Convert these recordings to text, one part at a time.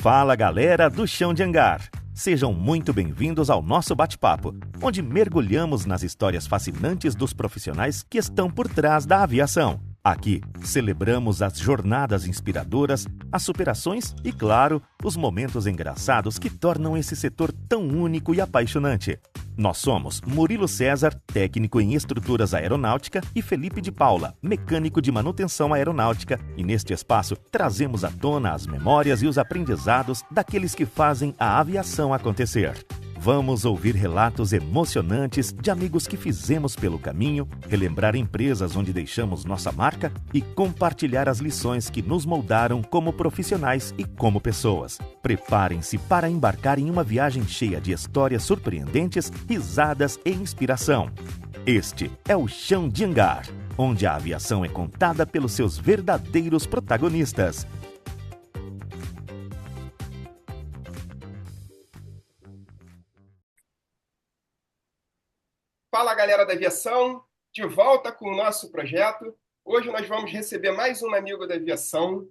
Fala galera do Chão de Hangar! Sejam muito bem-vindos ao nosso bate-papo, onde mergulhamos nas histórias fascinantes dos profissionais que estão por trás da aviação. Aqui, celebramos as jornadas inspiradoras, as superações e, claro, os momentos engraçados que tornam esse setor tão único e apaixonante. Nós somos Murilo César, técnico em estruturas aeronáutica, e Felipe de Paula, mecânico de manutenção aeronáutica, e neste espaço trazemos à tona as memórias e os aprendizados daqueles que fazem a aviação acontecer. Vamos ouvir relatos emocionantes de amigos que fizemos pelo caminho, relembrar empresas onde deixamos nossa marca e compartilhar as lições que nos moldaram como profissionais e como pessoas. Preparem-se para embarcar em uma viagem cheia de histórias surpreendentes, risadas e inspiração. Este é o Chão de Hangar, onde a aviação é contada pelos seus verdadeiros protagonistas. Fala galera da aviação, de volta com o nosso projeto. Hoje nós vamos receber mais um amigo da aviação,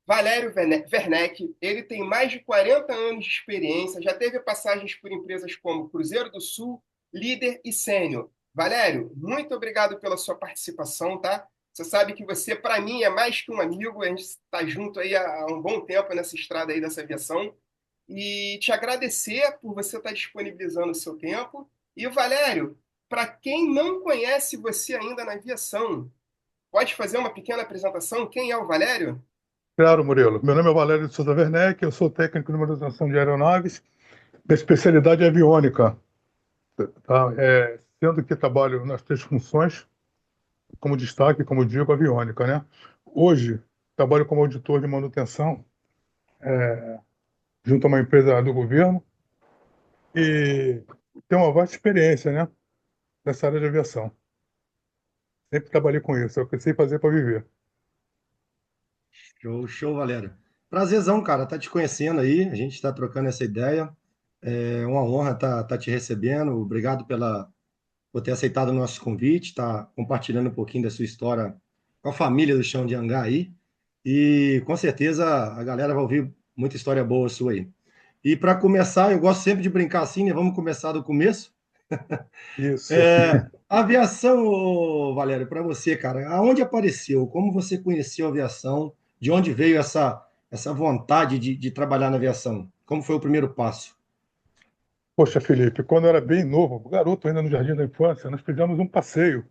Valério Werneck. Ele tem mais de 40 anos de experiência, já teve passagens por empresas como Cruzeiro do Sul, Líder e Sênior. Valério, muito obrigado pela sua participação, tá? Você sabe que você, para mim, é mais que um amigo, a gente está junto aí há um bom tempo nessa estrada aí dessa aviação. E te agradecer por você estar disponibilizando o seu tempo. E, Valério, para quem não conhece você ainda na aviação, pode fazer uma pequena apresentação? Quem é o Valério? Claro, Murilo. Meu nome é Valério de Souza Werneck, eu sou técnico de manutenção de aeronaves. Minha especialidade é aviônica, tá? Sendo que trabalho nas três funções, como destaque, como digo, aviônica, né? Hoje, trabalho como auditor de manutenção, junto a uma empresa do governo, e tenho uma vasta experiência, né, nessa área de aviação. Sempre trabalhei com isso, é o que eu sei fazer para viver. Show, show, Valério. Prazerzão, cara, tá te conhecendo aí, a gente está trocando essa ideia. É uma honra tá te recebendo. Obrigado por ter aceitado o nosso convite, tá compartilhando um pouquinho da sua história com a família do Chão de Hangar aí. E com certeza a galera vai ouvir muita história boa sua aí. E para começar, eu gosto sempre de brincar assim, né? Vamos começar do começo. Isso. Aviação, ô, Valério, para você, cara, aonde apareceu? Como você conheceu a aviação? De onde veio essa vontade de trabalhar na aviação? Como foi o primeiro passo? Poxa, Felipe, quando eu era bem novo, garoto ainda no Jardim da Infância, nós fizemos um passeio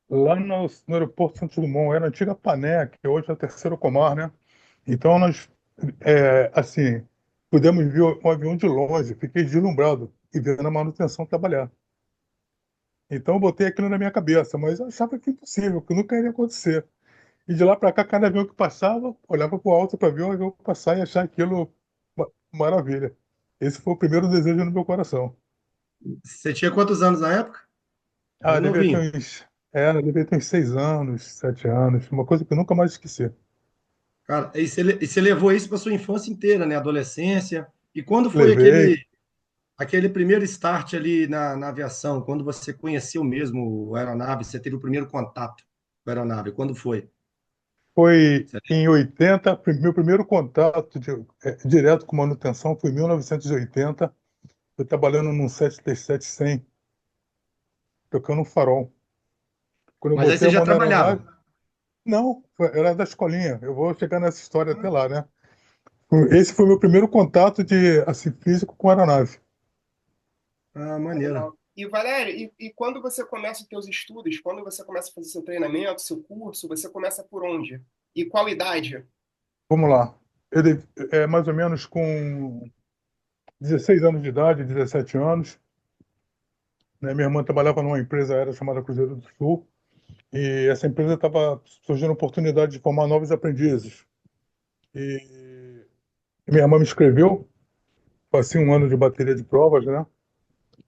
lá no aeroporto Santos Dumont, era a antiga Pané, que hoje é o Terceiro Comar, né? Então nós, assim, pudemos ver um avião de longe, fiquei deslumbrado e vendo a manutenção trabalhar. Então eu botei aquilo na minha cabeça, mas eu achava que impossível, que nunca iria acontecer. E de lá para cá, cada avião que passava, olhava para o alto para ver o avião passar e achar aquilo maravilha. Esse foi o primeiro desejo no meu coração. Você tinha quantos anos na época? Era Ah, novinho. devia ter uns 6 anos, 7 anos, uma coisa que eu nunca mais esqueci. Cara, e você levou isso para sua infância inteira, né? Adolescência. E quando foi Levei. aquele primeiro start ali na aviação? Quando você conheceu mesmo a aeronave? Você teve o primeiro contato com a aeronave? Quando foi? Foi Você em 80, meu primeiro contato direto com manutenção foi em 1980. Eu trabalhando num 737-100, tocando um farol. Quando eu Mas aí botei você a já mão na aeronave, trabalhava. não, era da escolinha. Eu vou chegar nessa história até lá, né? Esse foi o meu primeiro contato de, assim, físico com aeronave. Ah, Ah, maneiro. legal. E, Valério, e quando você começa os seus estudos, quando você começa a fazer seu treinamento, seu curso, você começa por onde? E qual idade? Vamos lá. Mais ou menos com 16 anos de idade, 17 anos, né? Minha irmã trabalhava numa empresa aérea chamada Cruzeiro do Sul, e essa empresa estava surgindo a oportunidade de formar novos aprendizes. E minha irmã me inscreveu, passei um ano de bateria de provas, né?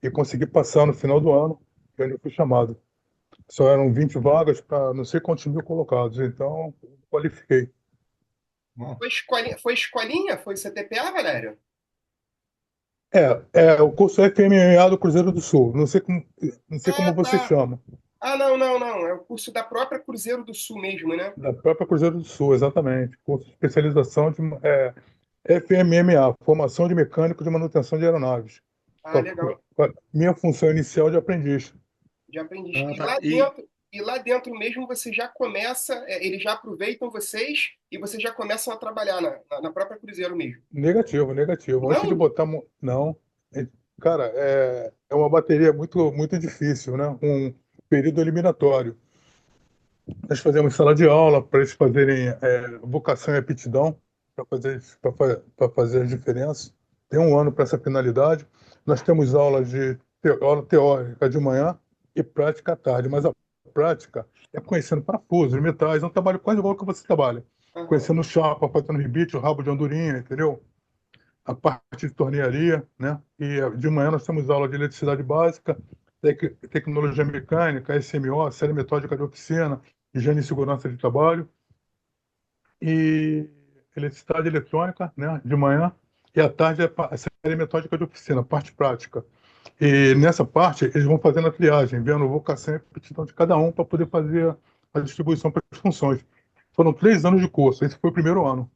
E consegui passar no final do ano, e ainda fui chamado. Só eram 20 vagas para não sei quantos mil colocados, então qualifiquei. Bom. Foi escolinha? Foi CTPA, Valério? O curso FMMA do Cruzeiro do Sul. Não sei como Ah, você tá. chama. Ah, não, não, não. É o curso da própria Cruzeiro do Sul mesmo, né? Da própria Cruzeiro do Sul, exatamente. Curso de especialização FMMA, Formação de Mecânico de Manutenção de Aeronaves. Ah, legal. Com a minha função inicial de aprendiz. De aprendiz. Ah, tá. E E lá dentro mesmo você já começa, eles já aproveitam vocês e vocês já começam a trabalhar na própria Cruzeiro mesmo. Negativo, negativo. Antes de Não? botar. Não. Cara, é uma bateria muito, muito difícil, né? Um período eliminatório. Nós fazemos sala de aula para eles fazerem vocação e aptidão, para fazer as diferenças. Tem um ano para essa finalidade. Nós temos aula teórica de manhã e prática à tarde, mas a prática é conhecendo parafusos, metais, é um trabalho quase igual que você trabalha. Aham. Conhecendo chapa, fazendo rebite, o rabo de andorinha, entendeu? A parte de tornearia, né? E de manhã nós temos aula de eletricidade básica, tecnologia mecânica, SMO, série metódica de oficina, higiene e segurança de trabalho e eletricidade eletrônica, né? De manhã e à tarde é a série metódica de oficina, parte prática. E nessa parte eles vão fazendo a triagem, vendo vocação e aptidão de cada um para poder fazer a distribuição para as funções. Foram 3 anos de curso, esse foi o primeiro ano.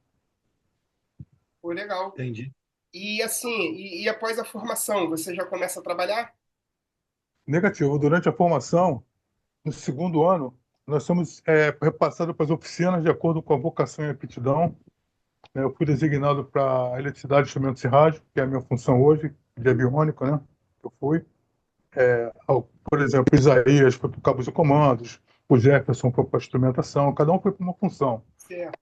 Pô, legal. entendi. E assim, e após a formação, você já começa a trabalhar? Negativo. Durante a formação, no segundo ano, nós somos repassados para as oficinas de acordo com a vocação e aptidão. Eu fui designado para eletricidade, instrumentos e rádio, que é a minha função hoje, de aviônica, né? Eu fui. Por exemplo, o Isaías foi para cabos e comandos, o Jefferson foi para instrumentação, cada um foi para uma função, Certo.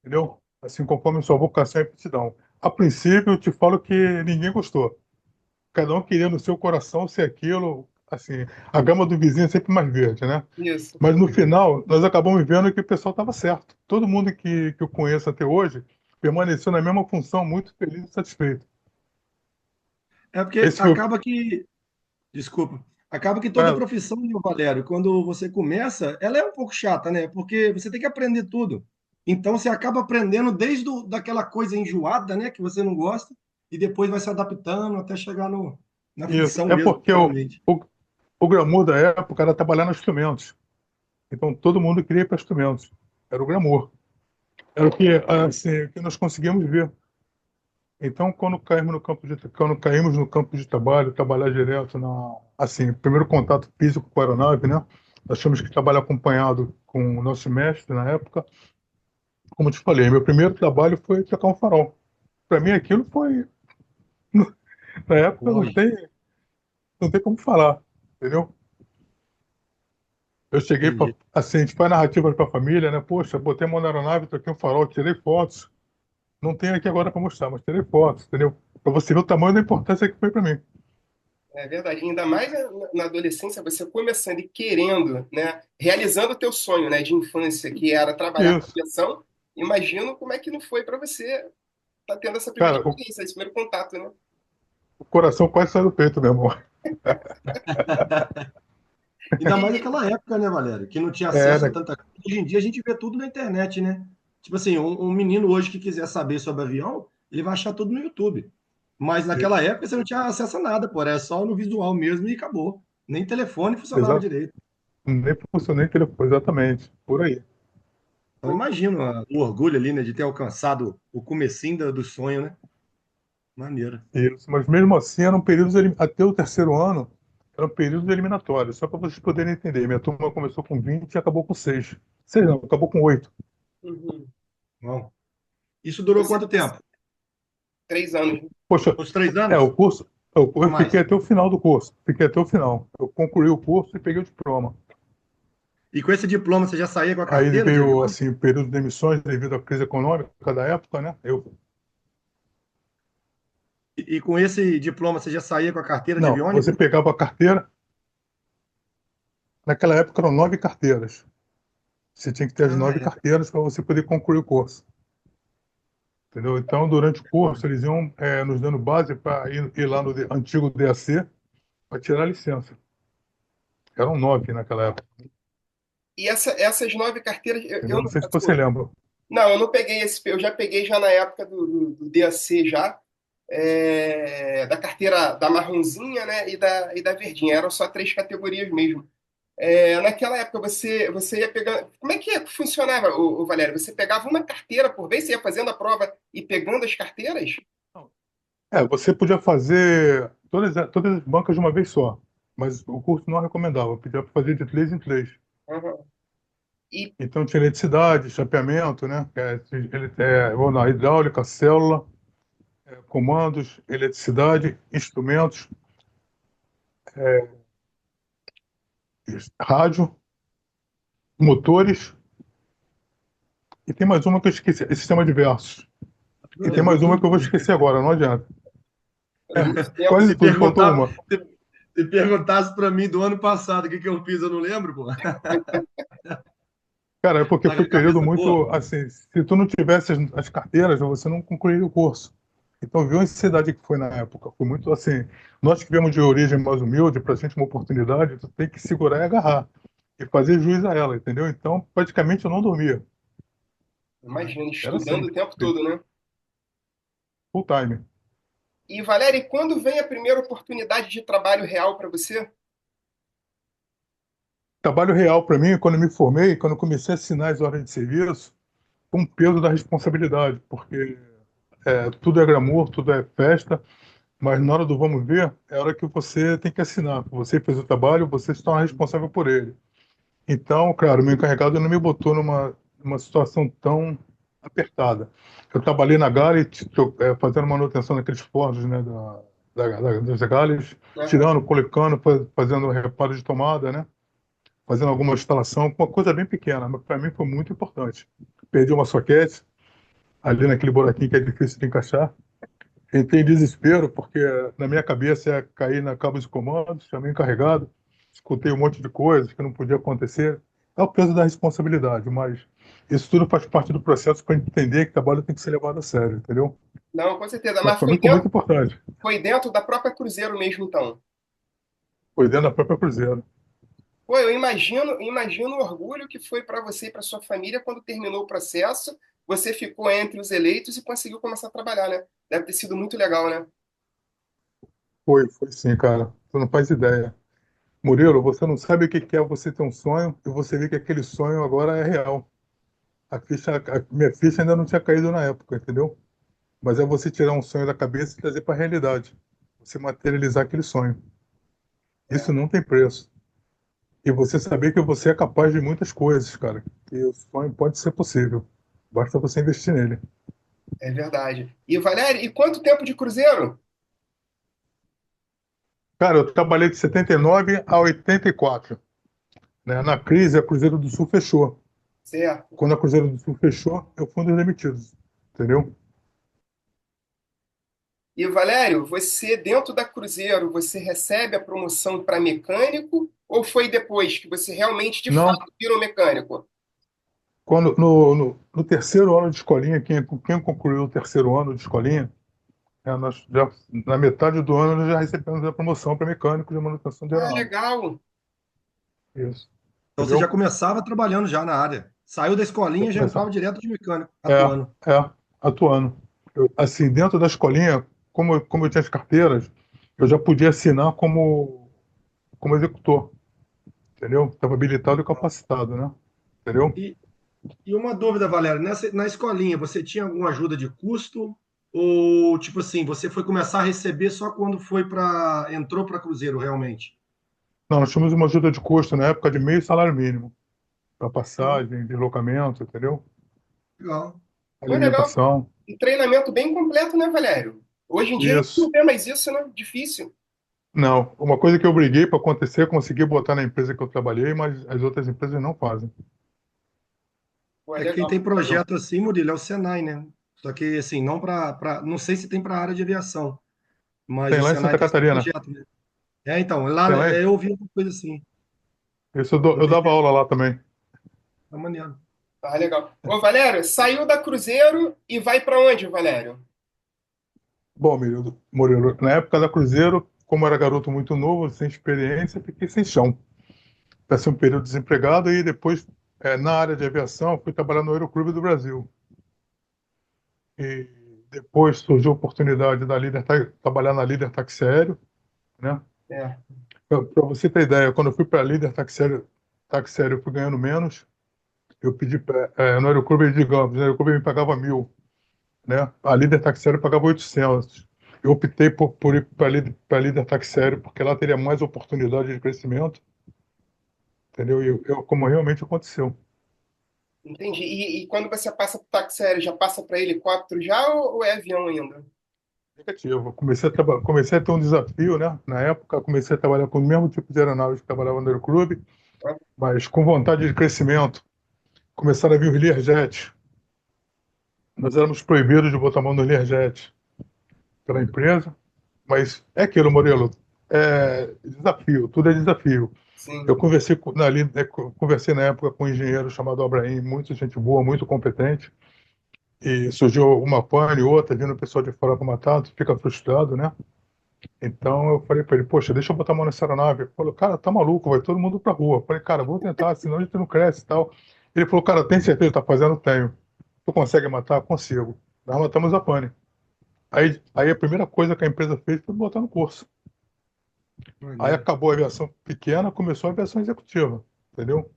entendeu? Assim, conforme a sua vocação e aptidão. A princípio, eu te falo que ninguém gostou. Cada um queria no seu coração ser aquilo, assim, a gama do vizinho é sempre mais verde, né? Isso. Mas no final, nós acabamos vendo que o pessoal estava certo. Todo mundo que eu conheço até hoje permaneceu na mesma função, muito feliz e satisfeito. É porque Esse foi o. acaba que, desculpa, acaba que toda É, profissão, meu Valério, quando você começa, ela é um pouco chata, né? Porque você tem que aprender tudo. Então você acaba aprendendo desde daquela coisa enjoada, né, que você não gosta, e depois vai se adaptando até chegar na isso. ficção É mesmo, porque realmente. o glamour da época era trabalhar nos instrumentos. Então todo mundo queria ir para instrumentos. Era o glamour. Era o que, assim, o que nós conseguíamos ver. Então, quando caímos no campo de trabalho, trabalhar direto assim, primeiro contato físico com a aeronave, né? Nós tínhamos que trabalhar acompanhado com o nosso mestre na época. Como eu te falei, meu primeiro trabalho foi trocar um farol. Para mim, aquilo foi, na época, Lógico, não tem como falar, entendeu? Eu cheguei, entendi. assim, a gente faz narrativas para a família, né? Poxa, botei a mão na aeronave, troquei um farol, tirei fotos. Não tenho aqui agora para mostrar, mas tirei fotos, entendeu? Para você ver o tamanho da importância que foi para mim. É verdade. Ainda mais na adolescência, você começando e querendo, né, realizando o teu sonho, né, de infância, que era trabalhar com Isso. aviação. Imagino como é que não foi para você estar tendo essa primeira Cara, experiência, esse primeiro contato, né? o coração quase saiu do peito, meu amor. Ainda mais E naquela época, né, Valério? Que não tinha É, acesso a né? tanta coisa. Hoje em dia a gente vê tudo na internet, né? Tipo assim, um menino hoje que quiser saber sobre avião, ele vai achar tudo no YouTube. Mas naquela época você não tinha acesso a nada, pô, era só no visual mesmo e acabou. Nem telefone funcionava Exato. direito. Nem funcionei telefone, exatamente. Por aí. Então imagino o orgulho ali, né, de ter alcançado o comecinho do sonho, né? Maneiro. Isso. Mas mesmo assim, eram períodos, até o terceiro ano, eram períodos eliminatórios, só para vocês poderem entender. Minha turma começou com 20 e acabou com 6. 6 não, acabou com 8. uhum. Bom, isso E durou quanto tempo? 3 anos, né? Poxa, Os 3 anos? o curso, Ou eu fiquei mais? até o final do curso. Fiquei até o final. Eu concluí o curso e peguei o diploma. E com esse diploma você já saía com a Aí carteira de veio, avião? assim, o período de demissões devido à crise econômica da época, né? E com esse diploma você já saía com a carteira de Não, você aviônico? pegava a carteira, naquela época eram 9 carteiras. Você tinha que ter as Ah, 9 é. carteiras para você poder concluir o curso. Entendeu? Então, durante o curso, eles iam nos dando base para ir lá no antigo DAC para tirar a licença. Eram 9 naquela época. E essas 9 carteiras, Entendeu? Não sei se você lembra. não, eu não peguei eu já peguei já na época do DAC já, da carteira da marronzinha, né, e da verdinha. Eram só 3 categorias mesmo. Naquela época você ia pegando. Como é que funcionava, o Valério? Você pegava uma carteira por vez, você ia fazendo a prova e pegando as carteiras? Você podia fazer todas as bancas de uma vez só, mas o curso não recomendava, pedia para fazer de 3 em 3. Aham. E, Então tinha eletricidade, chapeamento, né? Vamos lá, hidráulica, célula, comandos, eletricidade, instrumentos, rádio, motores, e tem mais uma que eu esqueci, é sistema diversos. E É tem mais muito uma que eu vou bom. esquecer agora, não adianta. era muito tempo. Quase Se tudo, faltou perguntar, uma. se perguntasse para mim do ano passado o que que eu fiz, eu não lembro, pô. Cara, é porque Tá com foi a um período cabeça boa. muito, assim, se tu não tivesse as carteiras, você não concluiria o curso. Então, viu a ansiedade que foi na época. Foi muito assim, nós que viemos de origem mais humilde, pra gente uma oportunidade, tu tem que segurar e agarrar. E fazer juiz a ela, entendeu? Então, praticamente eu não dormia. Imagina, Era estudando assim, o tempo todo, né? full time. E, Valério, e quando vem a primeira oportunidade de trabalho real para você? Trabalho real para mim, quando eu me formei, quando eu comecei a assinar as ordens de serviço, foi um peso da responsabilidade, porque tudo é glamour, tudo é festa, mas na hora do vamos ver, é a hora que você tem que assinar. Você fez o trabalho, você se torna responsável por ele. Então, claro, meu encarregado não me botou numa situação tão apertada. Eu trabalhei na Gallet, fazendo manutenção daqueles fornos, né, das Gallet, Aham. tirando, colocando, fazendo reparo de tomada, né, fazendo alguma instalação, uma coisa bem pequena, mas para mim foi muito importante. Perdi uma soquete ali naquele buraquinho que é difícil de encaixar. Entrei em desespero, porque na minha cabeça ia cair na cabo de comando, chamei o encarregado, escutei um monte de coisas que não podia acontecer. É o peso da responsabilidade, mas isso tudo faz parte do processo para entender que o trabalho tem que ser levado a sério, entendeu? Não, com certeza. Mas Mas para mim foi muito importante. foi dentro da própria Cruzeiro mesmo, então. Foi dentro da própria Cruzeiro. Pô, eu imagino o orgulho que foi para você e para sua família quando terminou o processo. Você ficou entre os eleitos e conseguiu começar a trabalhar, né? Deve ter sido muito legal, né? Foi sim, cara. Você não faz ideia. Murilo, você não sabe o que que é você ter um sonho e você vê que aquele sonho agora é real. Minha ficha ainda não tinha caído na época, entendeu? Mas é você tirar um sonho da cabeça e trazer para a realidade. Você materializar aquele sonho. Isso É, não tem preço. E você saber que você é capaz de muitas coisas, cara. Que o sonho pode ser possível. Basta você investir nele. é verdade. E, Valério, e quanto tempo de Cruzeiro? Cara, eu trabalhei de 79 a 84. Né? Na crise, a Cruzeiro do Sul fechou. Certo. Quando a Cruzeiro do Sul fechou, eu fui um dos demitidos. Entendeu? E, Valério, você, dentro da Cruzeiro, você recebe a promoção para mecânico ou foi depois que você realmente, de Não. fato, virou mecânico? No terceiro ano de escolinha, quem concluiu o terceiro ano de escolinha, nós já, na metade do ano, nós já recebemos a promoção para mecânico de manutenção de Ah, aeronave. legal. Isso. Então você já Entendeu? começava trabalhando já na área. Saiu da Já escolinha e já começar. entrava direto de mecânico, É, atuando. atuando. Assim, dentro da escolinha, como eu tinha as carteiras, eu já podia assinar como executor, entendeu? Estava habilitado e capacitado, né? Entendeu? E, e uma dúvida, Valério, na escolinha, você tinha alguma ajuda de custo? Ou, tipo assim, você foi começar a receber só quando entrou para Cruzeiro, realmente? Não, nós tínhamos uma ajuda de custo na época de meio salário mínimo, para Legal, passagem, deslocamento, entendeu? legal. Pô, legal. Alimentação. Um treinamento bem completo, né, Valério? Hoje em dia a gente não Isso. vê mais isso, né? Difícil. Não, uma coisa que eu briguei para acontecer, consegui botar na empresa que eu trabalhei, mas as outras empresas não fazem. Pô, é É que quem legal. tem Entendeu? projeto assim, Murilo, é o Senai, né? Só que, assim, não não sei se tem para a área de aviação, mas Tem o lá em Senai Santa tem esse Catarina. projeto, né? Então, lá Tem lá. eu ouvi uma coisa assim. Isso eu Vamos ver dava se aula lá também. é maneiro. Ah, legal. Ô, Valério, saiu da Cruzeiro e vai para onde, Valério? Bom, Murilo, na época da Cruzeiro, como eu era garoto muito novo, sem experiência, fiquei sem chão. Passei um período desempregado e depois, na área de aviação, fui trabalhar no Aeroclube do Brasil. E depois surgiu a oportunidade trabalhar na Líder Táxi Aéreo, né? É. Para você ter ideia, quando eu fui para líder taxiário, eu fui ganhando menos. Eu pedi no Aeroclube, digamos, no Aeroclube me pagava 1.000, né? A líder taxiário pagava 800. Eu optei por ir para líder taxiário porque lá teria mais oportunidade de crescimento, entendeu? Como realmente aconteceu. Entendi. E quando você passa para o táxi aéreo, já passa para helicóptero já ou é avião ainda? Negativo. Comecei a ter um desafio, né? Na época, comecei a trabalhar com o mesmo tipo de aeronave que trabalhava no Aeroclube, Ah, mas com vontade de crescimento. Começaram a vir os Learjet. Nós éramos proibidos de botar a mão no Learjet pela empresa, mas é aquilo, Murilo. É desafio, tudo é desafio. sim. Eu conversei na época com um engenheiro chamado Abraham, muito gente boa, muito competente, e surgiu uma pane, outra, vindo o pessoal de fora para matar, tu fica frustrado, né? Então eu falei para ele, poxa, deixa eu botar a mão nessa aeronave. Ele falou, cara, tá maluco, vai todo mundo pra rua. Eu falei, cara, vou tentar, senão a gente não cresce e tal. Ele falou, cara, tem certeza que tá fazendo? Tenho. Tu consegue matar? Consigo. Nós matamos a pane. Aí a primeira coisa que a empresa fez foi botar no curso. Aí Maneiro. acabou a aviação pequena, começou a aviação executiva, entendeu?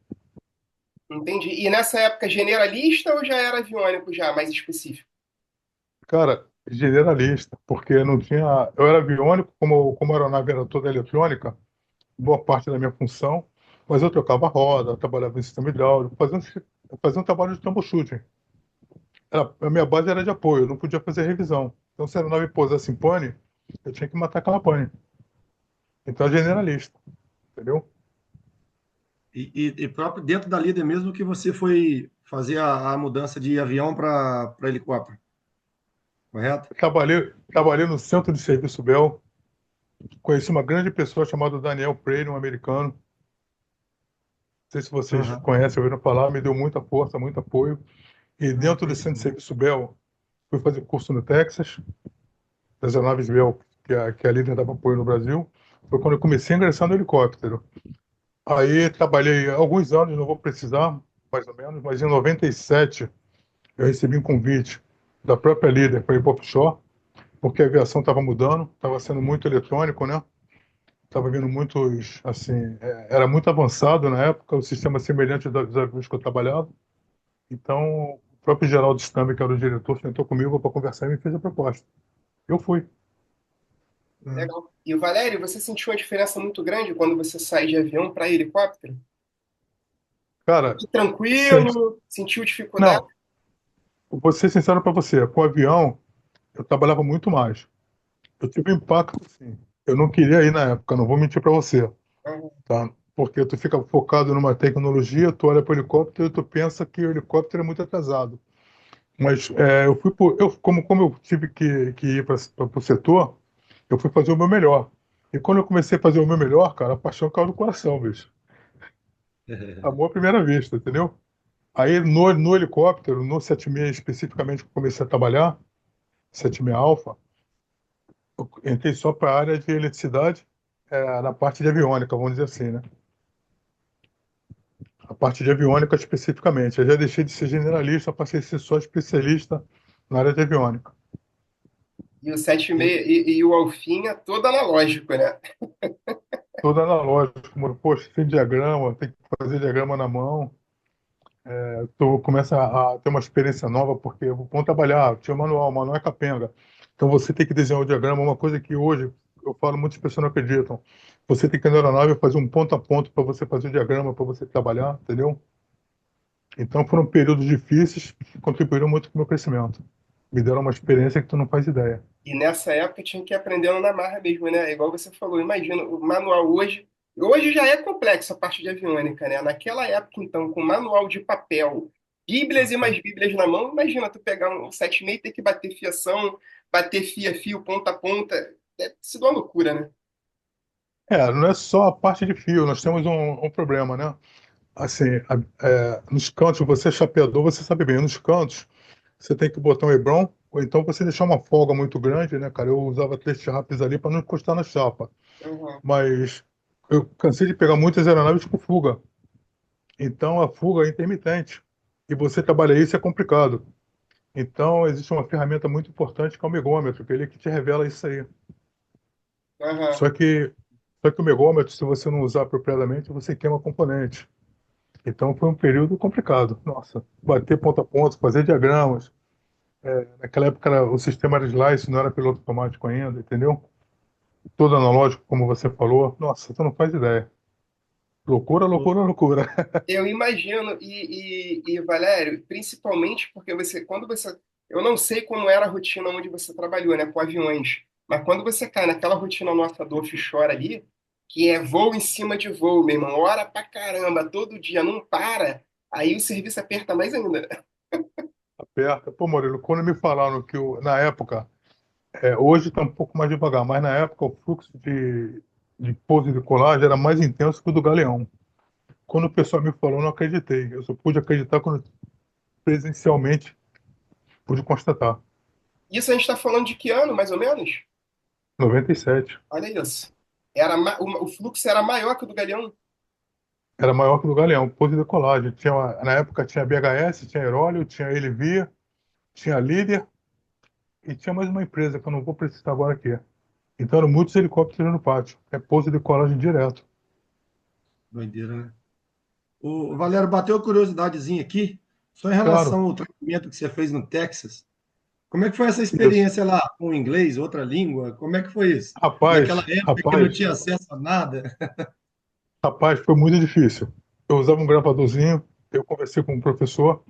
Entendi. E nessa época, generalista ou já era aviônico já, mais específico? Cara, generalista, porque não tinha. Eu era aviônico, como a aeronave era toda eletrônica, boa parte da minha função, mas eu trocava roda, trabalhava em sistema hidráulico, fazia um trabalho de troubleshooting. A minha base era de apoio, eu não podia fazer revisão. Então, se a aeronave pousasse em pane, eu tinha que matar aquela pane. Então, é generalista, entendeu? E próprio dentro da líder mesmo que você foi fazer a mudança de avião para helicóptero, correto? Trabalhei no centro de serviço Bell, conheci uma grande pessoa chamada Daniel Prey, um americano. Não sei se vocês Aham. conhecem, ouviram falar, me deu muita força, muito apoio. E Não, dentro do conheço centro de não. serviço Bell, fui fazer curso no Texas, das aeronaves Bell, que é a líder dava apoio no Brasil. Foi quando eu comecei a ingressar no helicóptero. Aí trabalhei alguns anos, não vou precisar, mais ou menos, mas em 97 eu recebi um convite da própria líder para ir para offshore, porque a aviação estava mudando, estava sendo muito eletrônico, né? Estava vindo muitos, assim, era muito avançado na época, o sistema semelhante dos aviões que eu trabalhava. Então, o próprio Geraldo Stammer, que era o diretor, sentou comigo para conversar e me fez a proposta. Eu fui. Ah, Legal. E o Valério, você sentiu uma diferença muito grande quando você sai de avião para helicóptero? Cara, sente... Tranquilo? Sentiu dificuldade? não, vou ser sincero para você, com o avião eu trabalhava muito mais. Eu tive um impacto, sim. Eu não queria ir na época, não vou mentir para você, Ah, tá? Porque tu fica focado numa tecnologia, tu olha para o helicóptero e tu pensa que o helicóptero é muito atrasado. Mas como eu tive que ir para o setor, eu fui fazer o meu melhor. E quando eu comecei a fazer o meu melhor, cara, a paixão caiu no coração, bicho. Amor à primeira vista, entendeu? Aí no helicóptero, no 76 especificamente, que eu comecei a trabalhar, 76 Alpha, eu entrei só para a área de eletricidade, na parte de aviônica, vamos dizer assim, né? A parte de aviônica especificamente. Eu já deixei de ser generalista, passei a ser só especialista na área de aviônica. e o 76 e- e o Alfinha, todo analógico, né? Todo analógico, como, poxa, tem diagrama, tem que fazer diagrama na mão. Tu começa a ter uma experiência nova, porque vamos trabalhar, tinha manual, manual é capenga. Então você tem que desenhar o diagrama, uma coisa que hoje eu falo, muitas pessoas não acreditam. Você tem que ir na aeronave e fazer um ponto a ponto para você fazer o diagrama, para você trabalhar, entendeu? Então foram períodos difíceis que contribuíram muito para o meu crescimento. Me deram uma experiência que tu não faz ideia. E nessa época tinha que ir aprendendo na marra mesmo, né? Igual você falou, imagina, o manual hoje. Hoje já é complexo a parte de aviônica, né? Naquela época, então, com manual de papel, bíblias e mais bíblias na mão, imagina tu pegar um 7,5 e ter que bater fiação, bater fio, ponta a ponta. Deve ter sido uma loucura, né? Não é só a parte de fio, nós temos um problema, né? Assim, nos cantos, você é chapeador, você sabe bem, nos cantos, você tem que botar um Hebron, ou então você deixar uma folga muito grande, né, cara? Eu usava três rápidos ali para não encostar na chapa. Uhum. Mas eu cansei de pegar muitas aeronaves com fuga. Então a fuga é intermitente. E você trabalhar isso é complicado. Então existe uma ferramenta muito importante que é o migômetro, que é ele que te revela isso aí. Uhum. Só que Só que o megômetro, se você não usar apropriadamente, você queima componente. Então foi um período complicado. Nossa, bater ponto a ponto, fazer diagramas. Naquela época o sistema era slice, não era piloto automático ainda, entendeu? Todo analógico, como você falou. Nossa, tu não faz ideia. Loucura, loucura, loucura. Eu imagino, Valério, principalmente porque eu não sei como era a rotina onde você trabalhou, né, com aviões, mas quando você cai naquela rotina nossa do offshore ali, que é voo em cima de voo, meu irmão, hora pra caramba, todo dia, não para, aí o serviço aperta mais ainda, né? Aperta. Pô, Murilo, quando me falaram que na época, hoje está um pouco mais devagar, mas na época o fluxo de pouso e decolagem era mais intenso que o do Galeão. Quando o pessoal me falou, eu não acreditei. Eu só pude acreditar quando presencialmente pude constatar. Isso a gente está falando de que ano, mais ou menos? 97. Olha isso. O fluxo era maior que o do Galeão. Era maior que o do Galeão, pouso e decolagem. Na época tinha BHS, tinha Aeróleo, tinha Elivia, tinha Líder e tinha mais uma empresa que eu não vou precisar agora aqui. Então eram muitos helicópteros no pátio. É pouso e decolagem direto. Doideira, né? O Valério, bateu a curiosidadezinha aqui, só em Claro, relação ao treinamento que você fez no Texas. Como é que foi essa isso. experiência lá com o inglês, outra língua? Como é que foi isso? Naquela Rapaz, época que não rapaz, tinha acesso a nada. rapaz, foi muito difícil. Eu usava um gravadorzinho, eu conversei com o professor.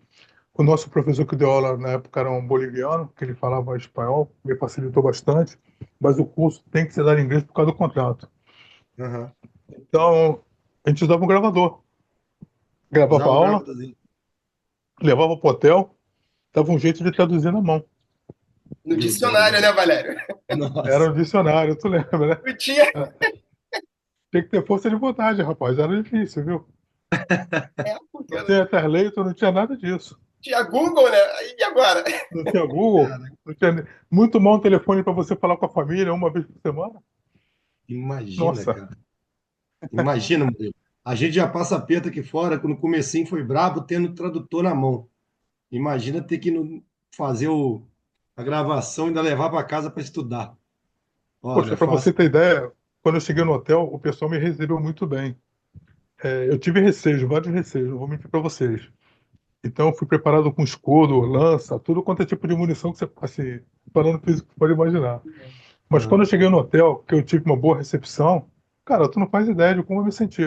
O nosso professor que deu aula na época era um boliviano, que ele falava espanhol, me facilitou bastante, mas o curso tem que ser dado em inglês por causa do contrato. Aham. Então, a gente usava um gravador, gravava Usava a o aula, gravadorzinho. levava para o hotel, dava um jeito de traduzir na mão. No Meu Deus, dicionário, né, velho. Valério? Era Nossa. um dicionário, tu lembra, né? Não tinha, Tem que ter força de vontade, rapaz, era difícil, viu? porque Não tinha Etherleito, não tinha nada disso. tinha Google, né? E agora? Não tinha Google, Cara, não tinha muito mal um telefone para você falar com a família uma vez por semana. imagina, Nossa, cara. Imagina, Murilo. A gente já passa aperto aqui fora, quando o comecinho foi brabo, tendo o tradutor na mão. Imagina ter que fazer a gravação e ainda levar para casa para estudar. Olha, poxa, é para você fácil. ter ideia, quando eu cheguei no hotel, o pessoal me recebeu muito bem. Eu tive receio, vários receios, não vou mentir para vocês. Então, eu fui preparado com escudo, lança, tudo quanto é tipo de munição que você, assim, parando físico, pode imaginar. Mas quando Aham. eu cheguei no hotel, que eu tive uma boa recepção, cara, tu não faz ideia de como eu me senti.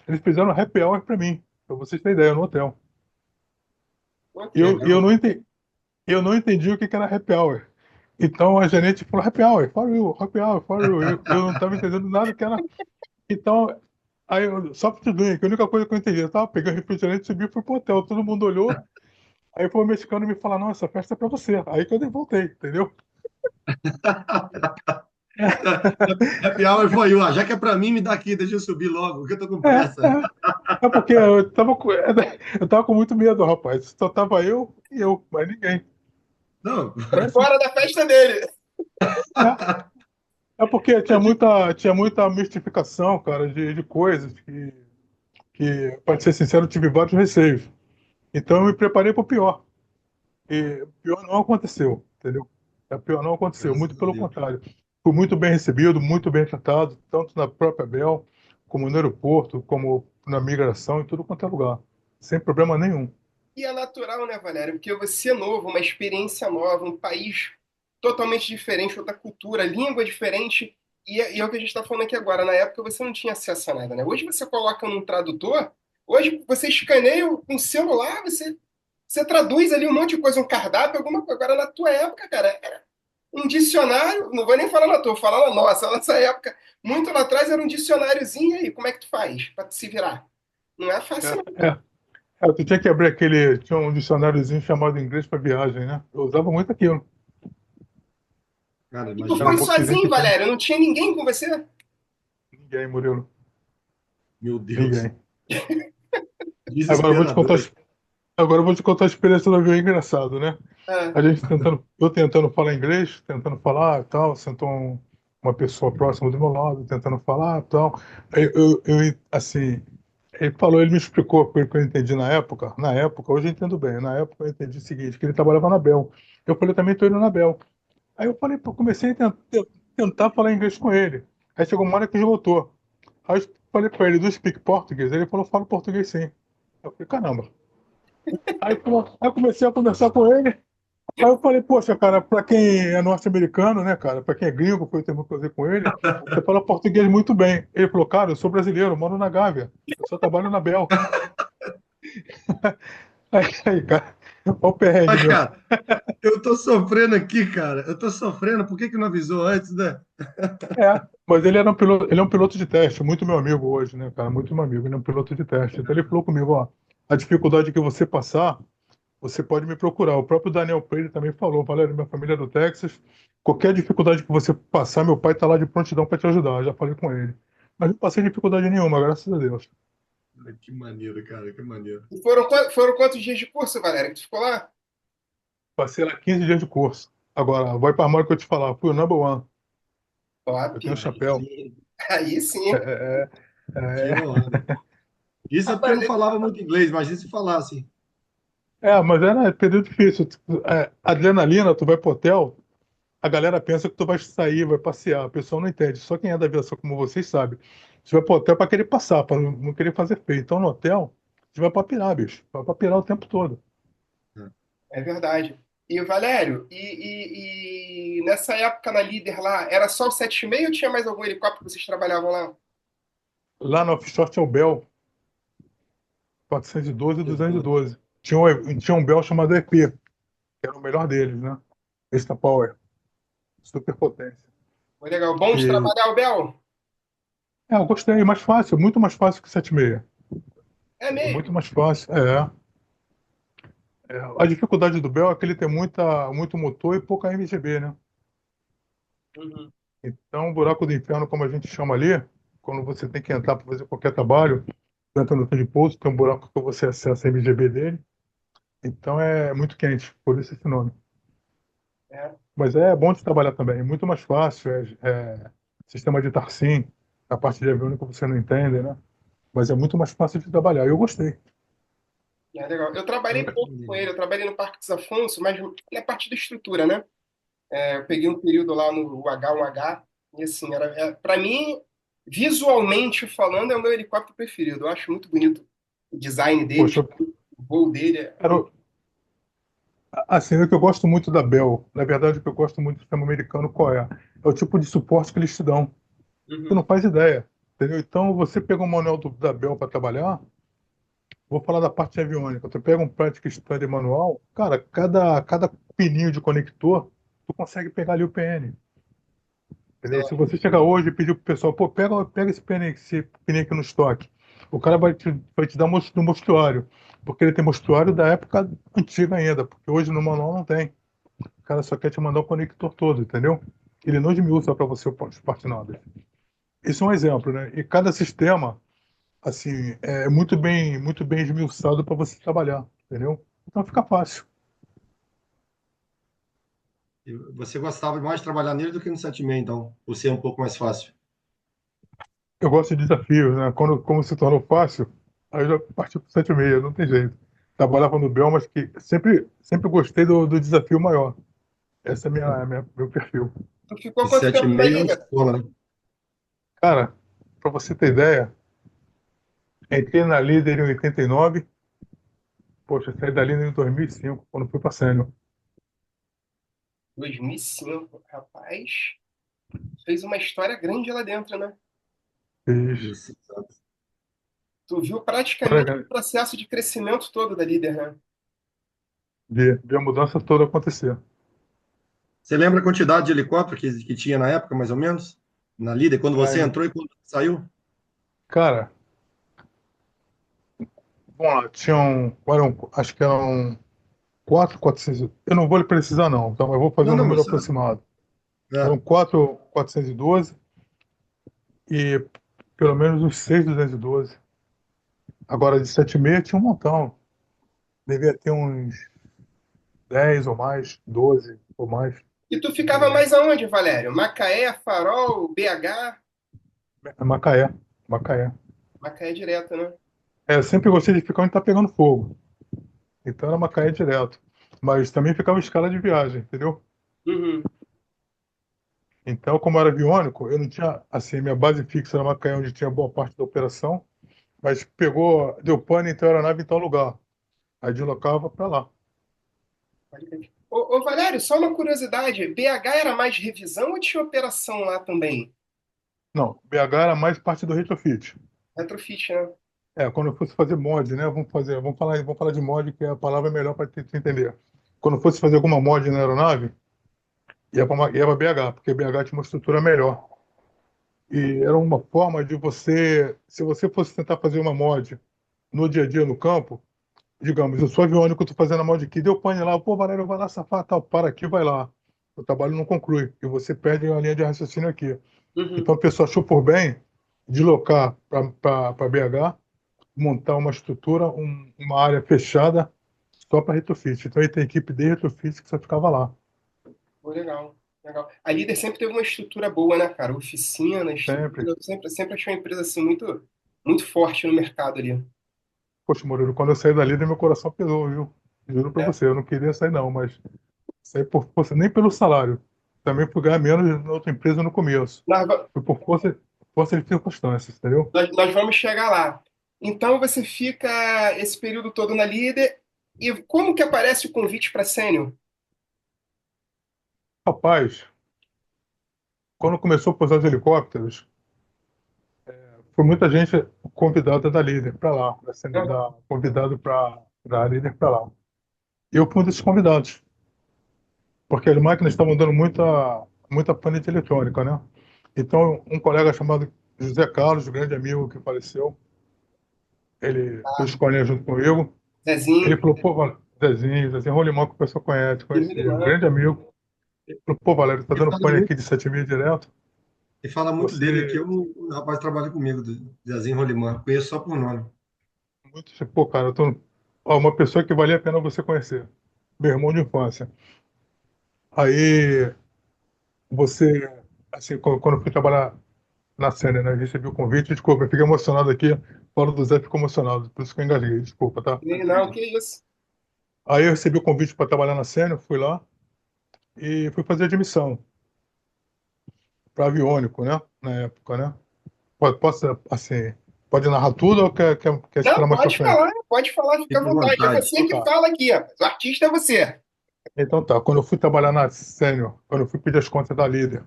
Eles fizeram um happy hour para mim, para vocês terem ideia, no hotel. Pô, E que eu legal. não entendi o que que era happy hour. Então a gerente falou, happy hour, for you, happy hour, for you. Eu não estava entendendo nada que era. Então, aí, soft drink, a única coisa que eu entendi, eu tava pegando refrigerante, subi e fui pro hotel. Todo mundo olhou, aí foi o mexicano me falar, não, essa festa é pra você. Aí que eu voltei, entendeu? Happy hour for you. Ah, já que é para mim, me dá aqui, deixa eu subir logo, que eu tô com É, pressa. é, é porque eu tava com muito medo, rapaz. Só tava eu e eu, mas ninguém. Não, Foi assim. Fora da festa dele. É, é porque tinha muita mistificação, cara, de coisas que, para ser sincero, eu tive vários receios. Então eu me preparei para o pior. E o pior não aconteceu, entendeu? O pior não aconteceu, muito graças a pelo Deus. contrário. Fui muito bem recebido, muito bem tratado, tanto na própria Bel, como no aeroporto, como na migração, em tudo quanto é lugar. Sem problema nenhum. E é natural, né, Valério? Porque você é novo, uma experiência nova, um país totalmente diferente, outra cultura, língua diferente. E é o que a gente está falando aqui agora. Na época você não tinha acesso a nada, né? Hoje você coloca num tradutor, hoje você escaneia com o celular, você traduz ali um monte de coisa, um cardápio, alguma coisa. Agora, na tua época, cara, era um dicionário, não vou nem falar na tua, vou falar na nossa. Na nossa época, muito lá atrás, era um dicionáriozinho aí. Como é que tu faz para se virar? Não é É, fácil, não. é. Tu tinha que abrir aquele. Tinha um dicionáriozinho chamado Inglês para Viagem, né? Eu usava muito aquilo. Cara, E tu Era imagina. foi um bookzinho sozinho, pequeno. Valério? Não tinha ninguém com você? Ninguém, Murilo. Meu Deus. Ninguém. Agora eu vou te contar, Desesperador. agora eu vou te contar a experiência do avião engraçado, né? Ah, A gente eu tentando falar inglês, tentando falar e tal, sentou uma pessoa próxima do meu lado, tentando falar e tal. Assim, ele falou, ele me explicou pelo que eu entendi na época, hoje eu entendo bem, na época eu entendi o seguinte, que ele trabalhava na Bel. Eu falei, também estou indo na Bel. Aí eu falei, pô, comecei a tentar falar inglês com ele. Aí chegou uma hora que ele voltou. Aí eu falei pra ele, do speak português? Ele falou, fala português sim. Eu falei, caramba. Aí eu comecei a conversar com ele. Aí eu falei, poxa, cara, pra quem é norte-americano, né, cara, pra quem é gringo, foi o termo que eu usei com ele, você fala português muito bem. Ele falou, cara, eu sou brasileiro, moro na Gávea, eu só trabalho na Bel. Aí, cara, olha o perrengue Mas, meu. cara, eu tô sofrendo aqui, cara. Eu tô sofrendo. Por que que não avisou antes, né? É, mas ele é um piloto de teste, muito meu amigo hoje, né, cara, muito meu amigo, ele é um piloto de teste. Então ele falou comigo, ó, a dificuldade que você passar, você pode me procurar. O próprio Daniel Pereira também falou, Valério, minha família é do Texas, qualquer dificuldade que você passar, meu pai tá lá de prontidão para te ajudar, já falei com ele. Mas não passei dificuldade nenhuma, graças a Deus. Que maneiro, cara, que maneiro. E foram quantos dias de curso, Valério, que tu ficou lá? Passei lá 15 dias de curso. Agora, vai para a marca que eu te falar, fui o number one, Top. eu tenho Aí chapéu. sim, Aí É, sim. é, que é, honra. Isso é porque eu não Rapaz, falava muito inglês, mas se falasse. mas era período difícil. Adrenalina, tu vai pro hotel, a galera pensa que tu vai sair, vai passear. O pessoal não entende. Só quem é da aviação como vocês sabe. Você vai pro hotel para querer passar, para não querer fazer feio. Então no hotel, você vai para pirar, bicho. Vai para pirar o tempo todo. é verdade. E, Valério, nessa época na Líder lá, era só o 76 ou tinha mais algum helicóptero que vocês trabalhavam lá? Lá no offshore tinha o Bell 412 e 212. Tinha um Bell chamado EP, que era o melhor deles, né? Extra Power, super potência. Foi legal. Bom de E, trabalhar, o Bel? eu gostei, mais fácil, muito mais fácil que o 76. É É mesmo? muito mais fácil. A dificuldade do Bell é que ele tem muito motor e pouca MGB, né? Uhum. Então, o buraco do inferno, como a gente chama ali, quando você tem que entrar para fazer qualquer trabalho, entra no trem de pouso, tem um buraco que você acessa a MGB dele. Então, é muito quente, por isso esse nome. É, Mas é bom de trabalhar também, é muito mais fácil. Sistema de Tarsim, a parte de aviônica você não entende, né? Mas é muito mais fácil de trabalhar. Eu gostei. é legal. Eu trabalhei Olha que pouco com maneiro. ele, eu trabalhei no Parque dos Afonso, mas na parte da estrutura, né? Eu peguei um período lá no H1H, e assim, para mim, visualmente falando, é o meu helicóptero preferido. Eu acho muito bonito o design dele, Poxa, o voo dele. cara, assim, o que eu gosto muito da Bell, na verdade, o que eu gosto muito do sistema americano, qual é? É o tipo de suporte que eles te dão. Tu não Uhum. faz ideia, entendeu? Então, você pega um manual da Bell para trabalhar, vou falar da parte aviônica. Tu pega um Practice Study manual, cara, cada pininho de conector, tu consegue pegar ali o PN. Entendeu? Se você chegar hoje e pedir pro pessoal, pô, pega esse pneu aqui no estoque. O cara vai te dar no mostruário. Porque ele tem mostruário da época antiga ainda. Porque hoje no manual não tem. O cara só quer te mandar o conector todo, entendeu? Ele não esmiuça para você os partinóveis. Isso é um exemplo, né? E cada sistema, assim, é muito bem esmiuçado para você trabalhar, entendeu? Então fica fácil. E você gostava mais de trabalhar nele do que no 76, então, por ser um pouco mais fácil. Eu gosto de desafios, né? Como se tornou fácil, aí eu já parti para o 7,6, não tem jeito. Trabalhava no Bel, mas que sempre gostei do desafio maior. Esse é meu perfil. Tu ficou E quanto tempo na 76 é uma Líder? escola, né? Cara, para você ter ideia, entrei na Líder em 89, poxa, saí da Líder em 2005, quando fui para Sênior. 2005, rapaz. Fez uma história grande lá dentro, né? Fiz. Isso, exato. Tu viu praticamente o processo de crescimento todo da Líder, né? Vi a mudança toda acontecer. Você lembra a quantidade de helicóptero que tinha na época, mais ou menos? Na Líder, quando você Aí, entrou e quando saiu? cara, vamos lá, acho que eram 4.400. Eu não vou lhe precisar, não, então eu vou fazer Não, um não, número você. aproximado. Eram É. 4.412 e pelo menos uns 6.212. Agora, de 7,6 tinha um montão. Devia ter uns 10 ou mais, 12 ou mais. E tu ficava mais aonde, Valério? Macaé, Farol, BH? Macaé, Macaé. Macaé direto, né? Eu sempre gostei de ficar onde tá pegando fogo. Então era Macaé direto. Mas também ficava em escala de viagem, entendeu? Uhum. Então, como eu era aviônico, eu não tinha, assim, minha base fixa era Macaé, onde tinha boa parte da operação, mas pegou, deu pane, então a aeronave em tal lugar. Aí deslocava para lá. Ô, Valério, só uma curiosidade, BH era mais revisão ou tinha operação lá também? Não, BH era mais parte do retrofit. Retrofit, né? Quando eu fosse fazer mod, né? Vamos falar de mod, que é a palavra melhor para te entender. Quando eu fosse fazer alguma mod na aeronave, ia para BH, porque BH tinha uma estrutura melhor. E era uma forma de você, se você fosse tentar fazer uma mod no dia a dia no campo, digamos, eu sou aviônico, estou fazendo a mod aqui, deu pane lá, pô, Valério, vai lá safar, tal, para aqui, vai lá. O trabalho não conclui, e você perde a linha de raciocínio aqui. Uhum. Então a pessoa achou por bem deslocar para BH, montar uma estrutura, uma área fechada só para retrofit. Então ele tem equipe de retrofit que só ficava lá. Pô, legal, legal. A Líder sempre teve uma estrutura boa, né, cara? Oficina, Sempre. estrutura, sempre achei uma empresa assim muito forte no mercado ali. Poxa, Murilo, quando eu saí dali, meu coração pesou, viu? Juro para É. você, eu não queria sair não, mas saí por força, nem pelo salário. Também por ganhar menos na outra empresa no começo. Nós, va- Foi por força de circunstâncias, entendeu? nós vamos chegar lá. Então você fica esse período todo na Líder e como que aparece o convite para sênior? Rapaz, quando começou a pousar os helicópteros, foi muita gente convidada da líder para lá, Aham. convidado para da líder para lá. E eu fui um desses convidados, porque as máquinas estavam dando muita pane de eletrônica, né? Então, um colega chamado José Carlos, grande amigo que faleceu, ele fez escolinha junto comigo. Ele Zezinho, falou, pô, Zezinho Rolimão, que o pessoal conhecia, um Irmã. grande amigo. Ele falou, pô, Valério, tá E dando fala pane muito, aqui de 7 mil direto. e fala muito dele aqui, Você, o rapaz que trabalha comigo, do Zezinho Rolimã. Conheço só por nome. pô, cara, ó, uma pessoa que valia a pena você conhecer. Meu irmão de infância. Aí, você, assim, quando eu fui trabalhar na cena, né, eu recebi o convite, desculpa, eu fiquei emocionado aqui. Paulo do Zé ficou emocionado, por isso que eu engasguei, desculpa, tá? E não, que isso? Aí eu recebi o convite para trabalhar na cena, fui lá e fui fazer admissão para aviônico, né? Na época, né? Posso, assim, pode narrar tudo ou quer Não, esperar mais pra frente? pode falar, fica à Fique à vontade. É vontade. você Então que tá. fala aqui, ó. O artista é você. Então tá. Quando eu fui trabalhar na Sênior, quando eu fui pedir as contas da líder,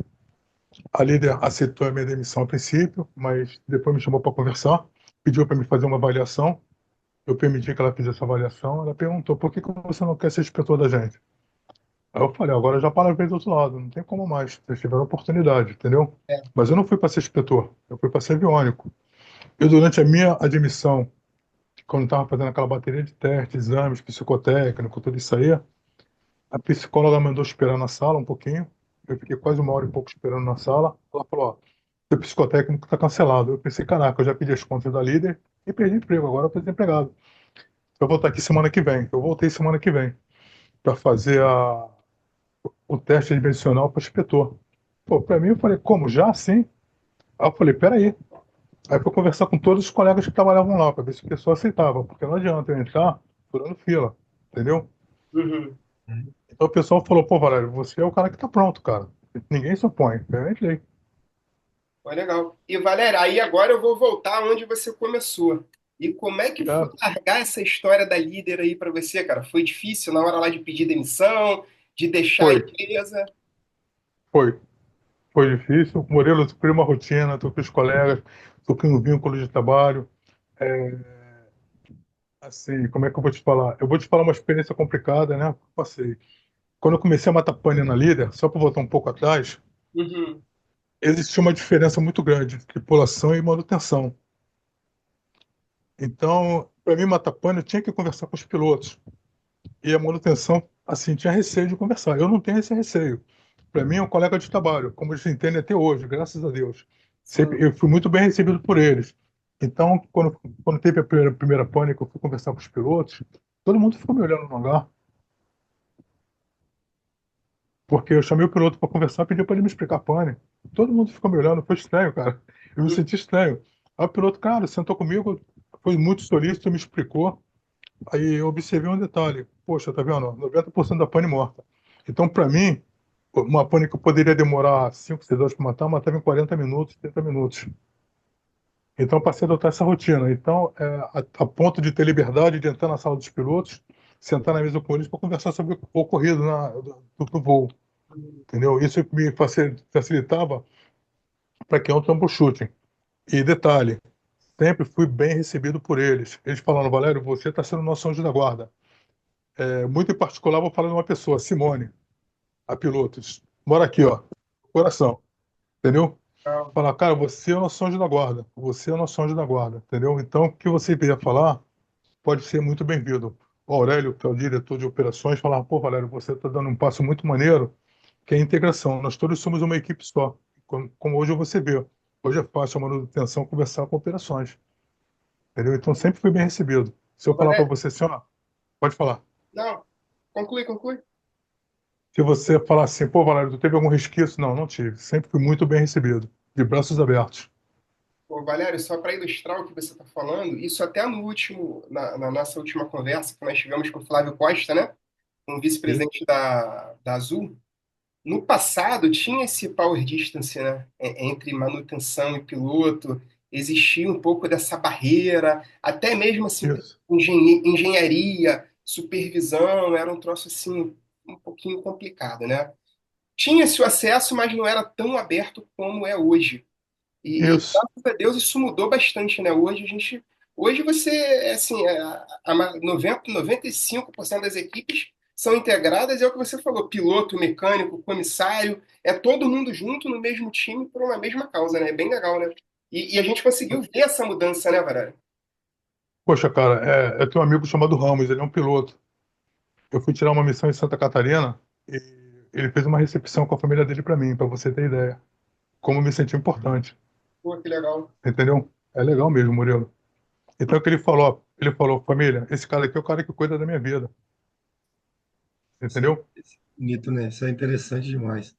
a líder aceitou a minha demissão a princípio, mas depois me chamou para conversar, pediu para me fazer uma avaliação. Eu permiti que ela fizesse essa avaliação. Ela perguntou por que você não quer ser inspetor da gente? Aí eu falei, agora já para a vez do outro lado, não tem como mais. Vocês tiveram oportunidade, entendeu? É. Mas eu não fui para ser inspetor, eu fui para ser aviônico. Eu, durante a minha admissão, quando estava fazendo aquela bateria de testes, exames, psicotécnico, tudo isso aí, a psicóloga mandou esperar na sala um pouquinho. Eu fiquei quase uma hora e pouco esperando na sala. Ela falou: Ó, seu psicotécnico está cancelado. Eu pensei: caraca, eu já pedi as contas da líder e perdi emprego, agora eu estou desempregado. Eu vou estar aqui semana que vem. Eu voltei semana que vem para fazer o teste admissional para inspetor. Pô, para mim, eu falei: como já? Sim. Aí eu falei: peraí. Aí fui conversar com todos os colegas que trabalhavam lá para ver se o pessoal aceitava, porque não adianta eu entrar furando fila, entendeu? Uhum. Então o pessoal falou, pô, Valério, você é o cara que tá pronto, cara. Ninguém se opõe. Eu entrei. Foi legal. E, Valéria, aí agora eu vou voltar onde você começou. E como é que foi Cara, largar essa história da líder aí para você, cara? Foi difícil na hora lá de pedir demissão, de deixar a foi, empresa? foi. Foi difícil. O Murilo, tu cria uma rotina, tu cria os colegas, tu cria um vínculo de trabalho. É, assim, como é que eu vou te falar? Eu vou te falar uma experiência complicada, né? Passei. Quando eu comecei a matar pane na líder, só para voltar um pouco atrás, Uhum. existia uma diferença muito grande entre tripulação e manutenção. Então, para mim matar pane, eu tinha que conversar com os pilotos. E a manutenção, assim, tinha receio de conversar. Eu não tenho esse receio. Para mim, é um colega de trabalho, como eles entendem até hoje, graças a Deus. Sim. Eu fui muito bem recebido por eles. Então, quando teve a primeira pane, que eu fui conversar com os pilotos, todo mundo ficou me olhando no hangar, porque eu chamei o piloto para conversar, pedi para ele me explicar a pane. Todo mundo ficou me olhando, foi estranho, cara. Eu me senti estranho. Aí o piloto, cara, sentou comigo, foi muito solícito, me explicou. Aí eu observei um detalhe. Poxa, tá vendo? 90% da pane morta. Então, para mim, uma pane que poderia demorar 5, 6 horas para matar, eu matava em 40 minutos, 30 minutos. Então, eu passei a adotar essa rotina. Então, a ponto de ter liberdade de entrar na sala dos pilotos, sentar na mesa com eles para conversar sobre o ocorrido do voo, entendeu? Isso me facilitava para que é um troubleshooting. E detalhe, sempre fui bem recebido por eles. Eles falaram, Valério, você está sendo nosso anjo da guarda. Muito em particular, vou falar de uma pessoa, Simone, a piloto. Mora aqui, ó, no coração, entendeu? Legal. Falar, cara, você é o nosso anjo da guarda. Você é o nosso anjo da guarda, entendeu? Então, o que você vier falar pode ser muito bem-vindo. O Aurélio, que é o diretor de operações, falava, pô, Valério, você está dando um passo muito maneiro, que é a integração. Nós todos somos uma equipe só. Como hoje você vê. Hoje é fácil a manutenção conversar com operações. Entendeu? Então sempre fui bem recebido. Se eu Ô, falar para Valério, você assim, ó, pode falar. não, conclui, conclui. Se você falar assim, pô, Valério, tu teve algum resquício? Não, não tive. Sempre fui muito bem recebido. De braços abertos. Ô, Valério, só para ilustrar o que você está falando, isso até no último, na nossa última conversa que nós tivemos com o Flávio Costa, né? Um E vice-presidente da Azul. No passado tinha esse power distance, né? Entre manutenção e piloto, existia um pouco dessa barreira, até mesmo assim, isso. engenharia, supervisão, era um troço assim um pouquinho complicado, né? Tinha-se o acesso, mas não era tão aberto como é hoje. E Isso. graças a Deus isso mudou bastante, né? Hoje você, assim, 95% das equipes são integradas, é o que você falou, piloto, mecânico, comissário, é todo mundo junto no mesmo time por uma mesma causa, né? É bem legal, né? E a gente conseguiu ver essa mudança, né, Varane? Poxa, cara, eu tenho um amigo chamado Ramos, ele é um piloto. Eu fui tirar uma missão em Santa Catarina e ele fez uma recepção com a família dele para mim, para você ter ideia. Como eu me senti importante, Pô, que legal. entendeu? É legal mesmo, Murilo. Então, o que ele falou? Ó, ele falou, família, esse cara aqui é o cara que cuida da minha vida, Isso é entendeu? bonito, né? Isso é interessante demais.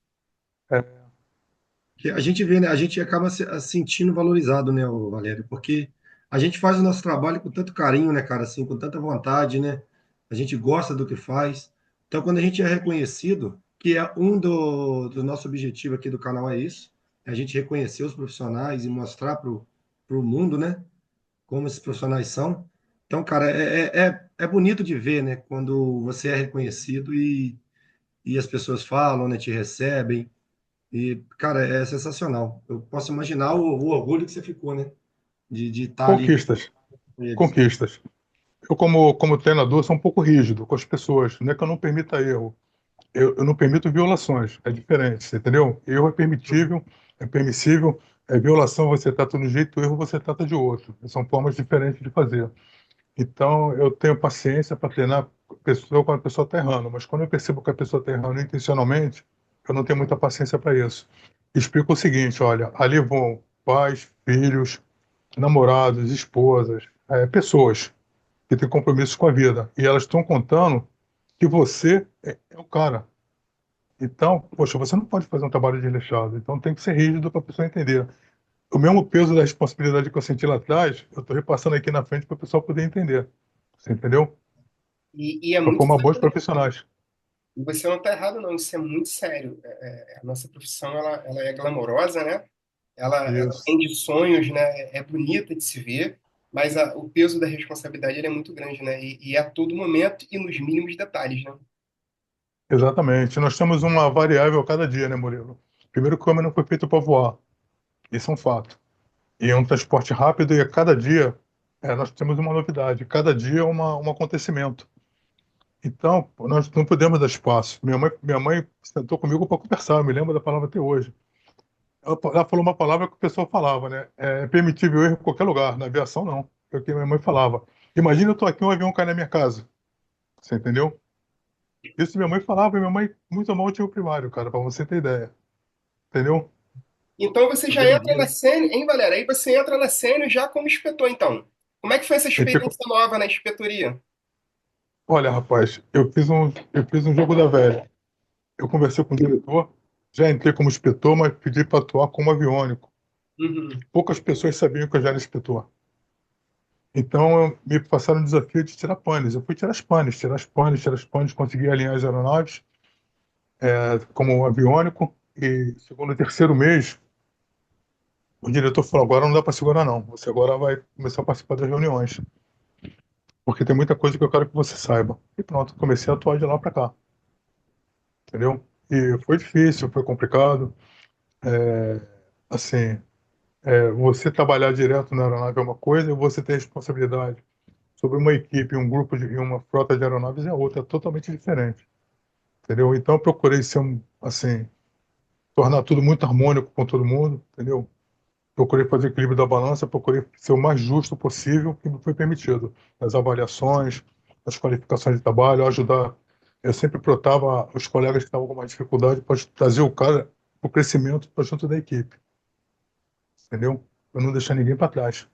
É, Que a gente vê, né? A gente acaba se sentindo valorizado, né, ô Valério? Porque a gente faz o nosso trabalho com tanto carinho, né, cara? Assim, com tanta vontade, né? A gente gosta do que faz. Então, quando a gente é reconhecido, que é do nosso objetivo aqui do canal é isso, é a gente reconhecer os profissionais e mostrar para o mundo, né? Como esses profissionais são. Então, cara, é bonito de ver, né? Quando você é reconhecido e as pessoas falam, né? Te recebem. E, cara, é sensacional. Eu posso imaginar o orgulho que você ficou, né? De estar ali conquistas, com eles. conquistas. Eu, como treinador, sou um pouco rígido com as pessoas. Não é que eu não permita erro. Eu não permito violações. É diferente, você entendeu? Erro é permissível. Violação você trata de um jeito, erro você trata de outro. São formas diferentes de fazer. Então, eu tenho paciência para treinar a pessoa quando a pessoa está errando. Mas quando eu percebo que a pessoa está errando intencionalmente, eu não tenho muita paciência para isso. Explico o seguinte, olha, ali vão pais, filhos, namorados, esposas, pessoas que têm compromissos com a vida. E elas estão contando que você é o cara. Então, poxa, você não pode fazer um trabalho desleixado. Então tem que ser rígido para a pessoa entender. O mesmo peso da responsabilidade que eu senti lá atrás, eu estou repassando aqui na frente para o pessoal poder entender. Você entendeu? E é Para muito formar bons sério. profissionais. E você não está errado, não. Isso é muito sério. A nossa profissão ela é glamourosa, né? Ela Isso. tem de sonhos, né? É bonita de se ver, mas o peso da responsabilidade ele é muito grande, né? E é a todo momento e nos mínimos detalhes, né? Exatamente. Nós temos uma variável a cada dia, né, Murilo? Primeiro, que o homem não foi feito para voar. Isso é um fato. E é um transporte rápido e a cada dia nós temos uma novidade. Cada dia é um acontecimento. Então, nós não podemos dar espaço. Minha mãe sentou comigo para conversar, eu me lembro da palavra até hoje. Ela falou uma palavra que o pessoal falava, né? É permitível erro em qualquer lugar, na aviação não. É o que minha mãe falava. Imagina eu tô aqui, um avião cai na minha casa. Você entendeu? Isso minha mãe falava, e minha mãe muito mal tinha o primário, cara, para você ter ideia. Entendeu? Então você já entra na Doideira. sênior, hein, Valéria? Aí você entra na sênior já como inspetor, então. Como é que foi essa E fica, experiência nova na inspetoria? olha, rapaz, eu fiz um jogo da velha. Eu conversei com o diretor, já entrei como inspetor, mas pedi para atuar como aviônico. Uhum. Poucas pessoas sabiam que eu já era inspetor. Então, me passaram o desafio de tirar panes. Eu fui tirar as panes, tirar as panes, tirar as panes, consegui alinhar as aeronaves. como aviônico, e chegou no terceiro mês, o diretor falou, agora não dá para segurar não, você agora vai começar a participar das reuniões, porque tem muita coisa que eu quero que você saiba. E pronto, comecei a atuar de lá para cá, entendeu? E foi difícil, foi complicado, assim, você trabalhar direto na aeronave é uma coisa, e você ter responsabilidade sobre uma equipe, um grupo e uma frota de aeronaves é outra, é totalmente diferente, entendeu? Então eu procurei ser, assim, tornar tudo muito harmônico com todo mundo, entendeu? Procurei fazer equilíbrio da balança, procurei ser o mais justo possível que me foi permitido. Nas avaliações, nas qualificações de trabalho, ajudar. Eu sempre protava os colegas que estavam com mais dificuldade para trazer o cara para o crescimento para junto da equipe, entendeu? Para não deixar ninguém para trás.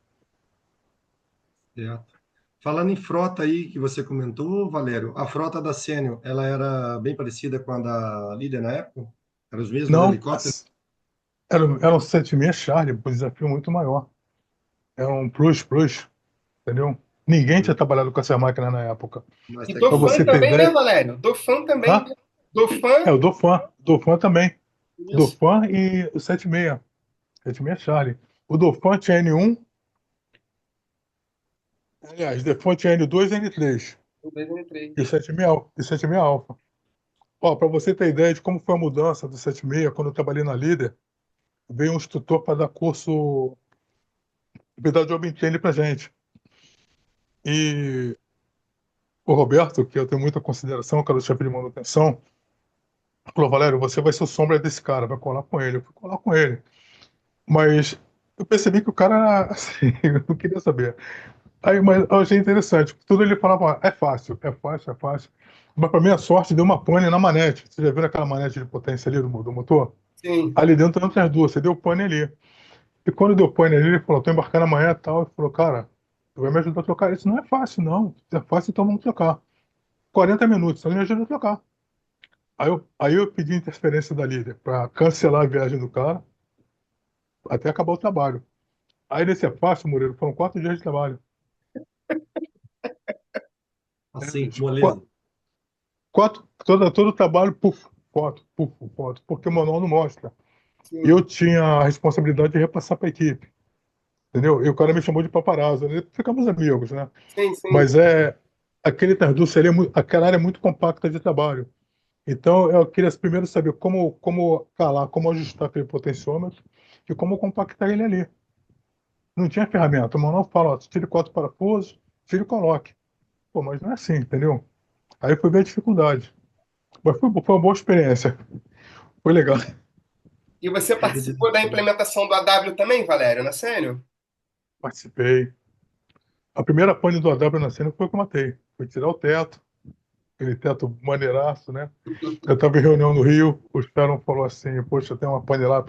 Certo. Falando em frota aí que você comentou, Valério, a frota da Sênior, ela era bem parecida com a da Líder na época? Eram os mesmos Não, helicópteros? era um 76 Charlie, um desafio muito maior. Era um plus, entendeu? Ninguém tinha trabalhado com essa máquina na época. Mais E Para Dauphin você tecnológica. ter também, né, ideia. Valério? Dauphin também, Ah, né? Dauphin, o Dauphin também. isso. Dauphin e o 76. 76 Charlie. O Dauphin tinha N1, aliás, Dauphin tinha N2 e N3. O 2003. E o 76 Alpha. Ó, para você ter ideia de como foi a mudança do 76, quando eu trabalhei na Líder, veio um instrutor para dar curso de Job Intune pra gente. E o Roberto, que eu tenho muita consideração, que era o chefe de manutenção, falou, Valério, você vai ser o sombra desse cara, vai colar com ele. Eu fui colar com ele. Mas eu percebi que o cara era assim, eu não queria saber. Aí, mas eu achei interessante. Tudo ele falava, é fácil. Mas para minha sorte, deu uma pane na manete. Você já viu aquela manete de potência ali do motor? Sim. Ali dentro tem as duas, você deu pane ali. E quando deu pane ali, ele falou, tô embarcando amanhã e tal. Ele falou, cara, tu vai me ajudar a trocar isso? Não é fácil, não. Se é fácil, então vamos trocar. 40 minutos, então ele me ajuda a trocar. Aí eu pedi interferência da líder para cancelar a viagem do cara até acabar o trabalho. Aí nesse é fácil, Murilo, foram 4 dias de trabalho. Assim, Bicho? moleza. Todo o trabalho, foto, porque o manual não mostra. Eu Sim, tinha a responsabilidade de repassar para a equipe, entendeu? E o cara me chamou de paparazzo, né? Ficamos amigos, né? sim. Mas aquele Tardu seria aquela área é muito compacta de trabalho. Então eu queria primeiro saber como calar, como ajustar aquele potenciômetro e como compactar ele ali. Não tinha ferramenta. O manual fala, ó, tire 4 parafusos, tire e coloque. Pô, mas não é assim, entendeu? Aí foi ver a dificuldade. Mas foi uma boa experiência. Foi legal. E você Show de participou da desafio. implementação do AW também, Valério, na Sênior? Participei. A primeira pane do AW na cena foi o que eu matei. Foi tirar o teto, aquele teto maneiraço, né? Eu estava em reunião no Rio, o Sharon falou assim, poxa, tem uma pane lá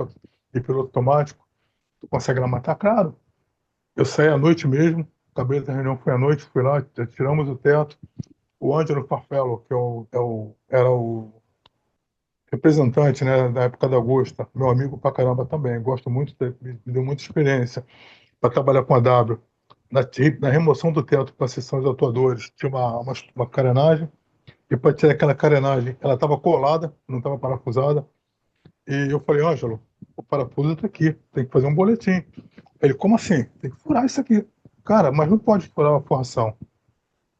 de piloto automático, tu consegue lá matar? Claro. Eu saí à noite mesmo, acabei da reunião, foi à noite, fui lá, tiramos o teto. O Ângelo Farfello, que era o representante, né, da época da Augusta, meu amigo pra caramba também, gosto muito, me deu muita experiência para trabalhar com a W. Na remoção do teto para a seção de atuadores, tinha uma carenagem, e para tirar aquela carenagem, ela estava colada, não estava parafusada, e eu falei, Ângelo, o parafuso está aqui, tem que fazer um boletim. Ele, como assim? Tem que furar isso aqui. Cara, mas não pode furar a forração.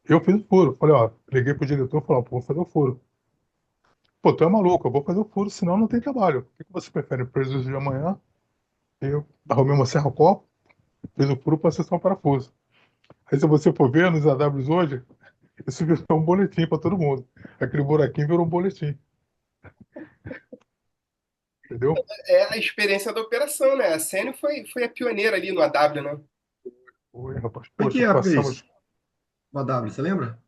Eu fiz o furo. Falei, ó, liguei pro diretor e falei, ó, vou fazer o furo. Pô, tu é maluco, eu vou fazer o furo, senão não tem trabalho. O que que você prefere? Prejuízo de amanhã? Eu arrumei uma serra-copo, fiz o furo para seção parafuso. Aí se você for ver nos AWs hoje, isso virou um boletim para todo mundo. Aquele buraquinho virou um boletim, entendeu? É a experiência da operação, né? A Sênior foi a pioneira ali no AW, né? Oi, rapaz, Foi que poxa, época é isso? passamos. O AW, você lembra?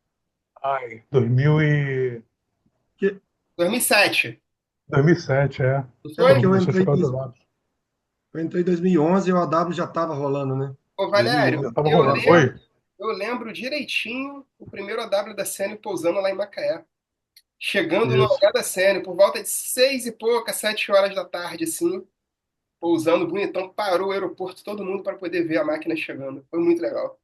Ai, 2007, 2007, é. não É porque foi? Quando começou a chegar os dados. eu entrei em 2011 e o AW já estava rolando, né? Ô, Valério, 2011. Já tava rolando. Oi? eu lembro direitinho o primeiro AW da Sênior pousando lá em Macaé. Chegando no Isso. hangar da Sênior por volta de 6 e pouca, 7 horas da tarde, assim, pousando bonitão, parou o aeroporto, todo mundo para poder ver a máquina chegando. Foi muito legal.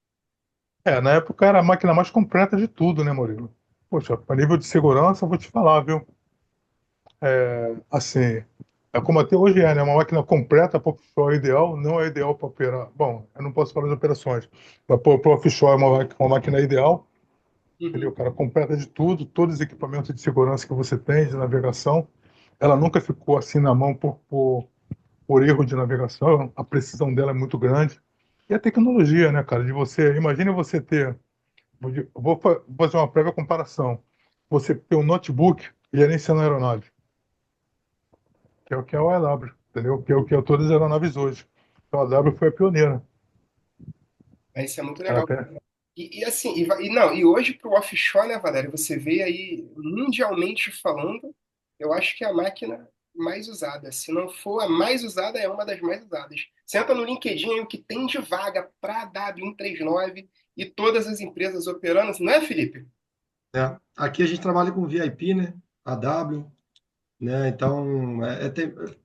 Na época era a máquina mais completa de tudo, né, Murilo? Poxa, para nível de segurança, eu vou te falar, viu? Assim, é como até hoje é, né? Uma máquina completa para o offshore é ideal, não é ideal para operar. Bom, eu não posso falar de operações, mas para o offshore é uma máquina ideal, entendeu? Uhum. Cara, completa de tudo, todos os equipamentos de segurança que você tem, de navegação. Ela nunca ficou assim na mão por erro de navegação, a precisão dela é muito grande. E a tecnologia, né, cara? De você, imagine você ter, vou fazer uma prévia comparação. Você ter um notebook gerenciando a aeronave, que é o que é o AW, entendeu? Que é o que é todas as aeronaves hoje. Então a AW foi a pioneira. Isso é muito Ela legal. até, E assim, não, e hoje para o offshore, né, Valério, você vê aí, mundialmente falando, eu acho que é a máquina mais usada. Se não for a mais usada, é uma das mais usadas. Você entra no LinkedIn, aí, o que tem de vaga para a W139 e todas as empresas operando, não é, Felipe? Aqui a gente trabalha com VIP, né? AW, né? Então,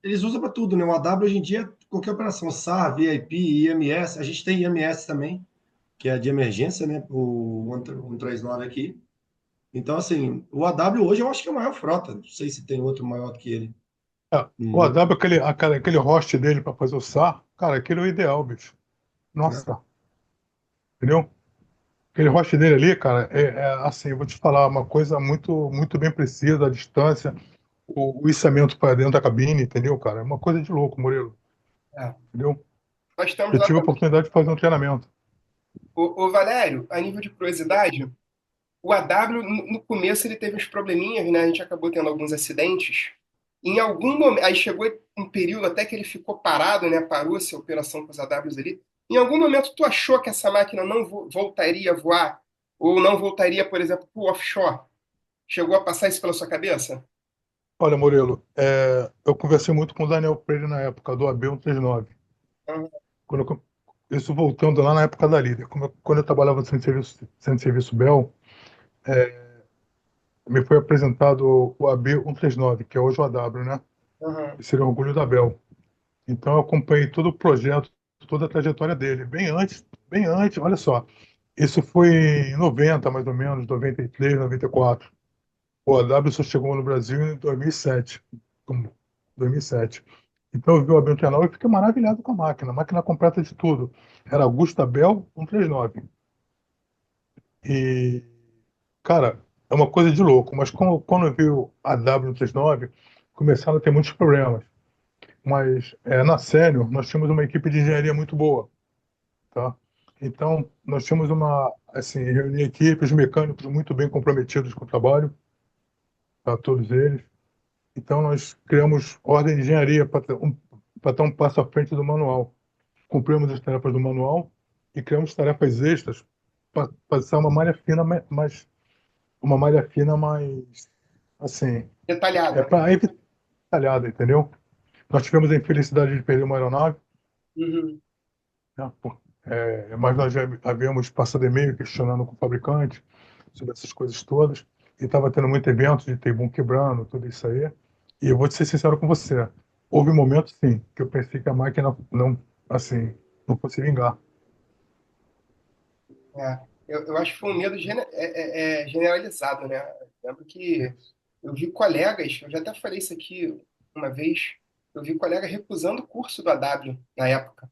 eles usam para tudo, né? O AW hoje em dia, qualquer operação, SAR, VIP, IMS, a gente tem IMS também, que é de emergência, né? O 139 aqui. Então, assim, o AW hoje eu acho que é a maior frota. Não sei se tem outro maior do que ele no o mundo, AW, aquele host dele para fazer o SAR, cara, aquele é o ideal, bicho. né? Nossa, entendeu? Aquele host dele ali, cara, assim, eu vou te falar, uma coisa muito, muito bem precisa, a distância, o içamento para dentro da cabine, entendeu, cara? É uma coisa de louco, Murilo, É. entendeu? Nós estamos Eu lá tive a também. oportunidade de fazer um treinamento. Valério, a nível de curiosidade, o AW, no começo, ele teve uns probleminhas, né? A gente acabou tendo alguns acidentes. Em algum momento, aí chegou um período até que ele ficou parado, né? Parou-se a operação com os AWs ali. Em algum momento, tu achou que essa máquina não voltaria a voar? Ou não voltaria, por exemplo, para o offshore? Chegou a passar isso pela sua cabeça? Olha, Murilo, eu conversei muito com o Daniel Pereira na época do AB139. Ah, Quando isso voltando lá na época da Líder. Quando eu trabalhava no Centro de Serviço Bell, me foi apresentado o AB139, que é hoje o AW, né? aham, Que seria o orgulho da Bell. Então eu acompanhei todo o projeto, toda a trajetória dele. Bem antes, olha só. Isso foi em 90, mais ou menos, 93, 94. O AW só chegou no Brasil em 2007. como- 2007. Então eu vi o AB139 e fiquei maravilhado com a máquina completa de tudo. Era Augusta Bell 139. E, cara, é uma coisa de louco. Mas quando eu vi o AW139, começaram a ter muitos problemas. Mas na Sênior, nós tínhamos uma equipe de engenharia muito boa, tá? Então, nós tínhamos assim, reunia equipes, mecânicos muito bem comprometidos com o trabalho, tá? Todos eles. Então, nós criamos ordem de engenharia para estar um passo à frente do manual. Cumprimos as tarefas do manual e criamos tarefas extras para passar uma malha fina mais, assim, detalhada. para evitar talhada, entendeu? Nós tivemos a infelicidade de perder uma aeronave, Uhum. né? Mas nós já havíamos passado e-mail questionando com o fabricante sobre essas coisas todas, e estava tendo muito evento de Tebum quebrando, tudo isso aí. E eu vou te ser sincero com você, houve momentos, sim, que eu pensei que a máquina não, assim, não fosse vingar. É. Eu acho que foi um medo generalizado, né? Lembro que eu vi colegas, eu já até falei isso aqui uma vez, eu vi colega recusando o curso do AW na época.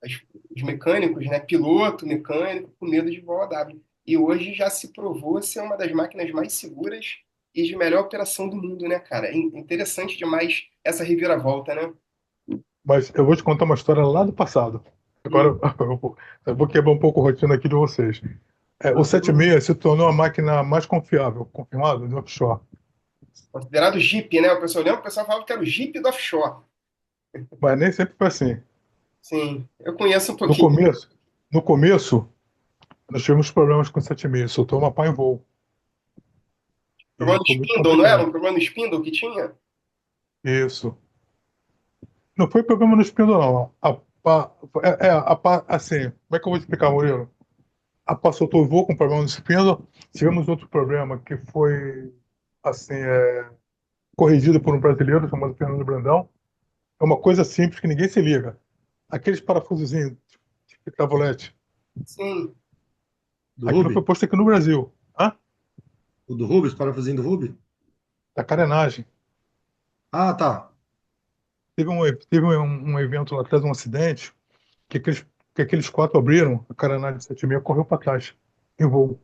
As- Os mecânicos, né? Piloto, mecânico, com medo de voar AW. E hoje já se provou ser uma das máquinas mais seguras e de melhor operação do mundo, né, cara? É interessante demais essa reviravolta, né? Mas eu vou te contar uma história lá do passado. Agora Hum. eu vou quebrar um pouco a rotina aqui de vocês. O 76 se tornou a máquina mais confiável, confirmado, do offshore. Considerado Jeep, né? O pessoal lembra, o pessoal falava que era o Jeep do offshore. Mas nem sempre foi assim. Sim, eu conheço um No pouquinho. começo, no começo, nós tivemos problemas com o 76, soltou uma pá em voo. E Problema no foi muito spindle, não era? Um complicado. problema no spindle que tinha? Isso. Não foi problema no espelho, não. Assim, como é que eu vou explicar, Murilo? A pá soltou o voo com problema no espelho. Tivemos outro problema que foi, assim, corrigido por um brasileiro chamado Fernando Brandão. É uma coisa simples que ninguém se liga. Aqueles parafusozinhos de tavolete. Sim. Do Aquilo foi Ruby? posto aqui no Brasil. Hã? O do Ruby, os parafusinhos do Ruby? Da carenagem. Ah, tá. Teve um evento lá atrás, um acidente, que aqueles quatro abriram, a carenagem de 76 correu para trás, em voo.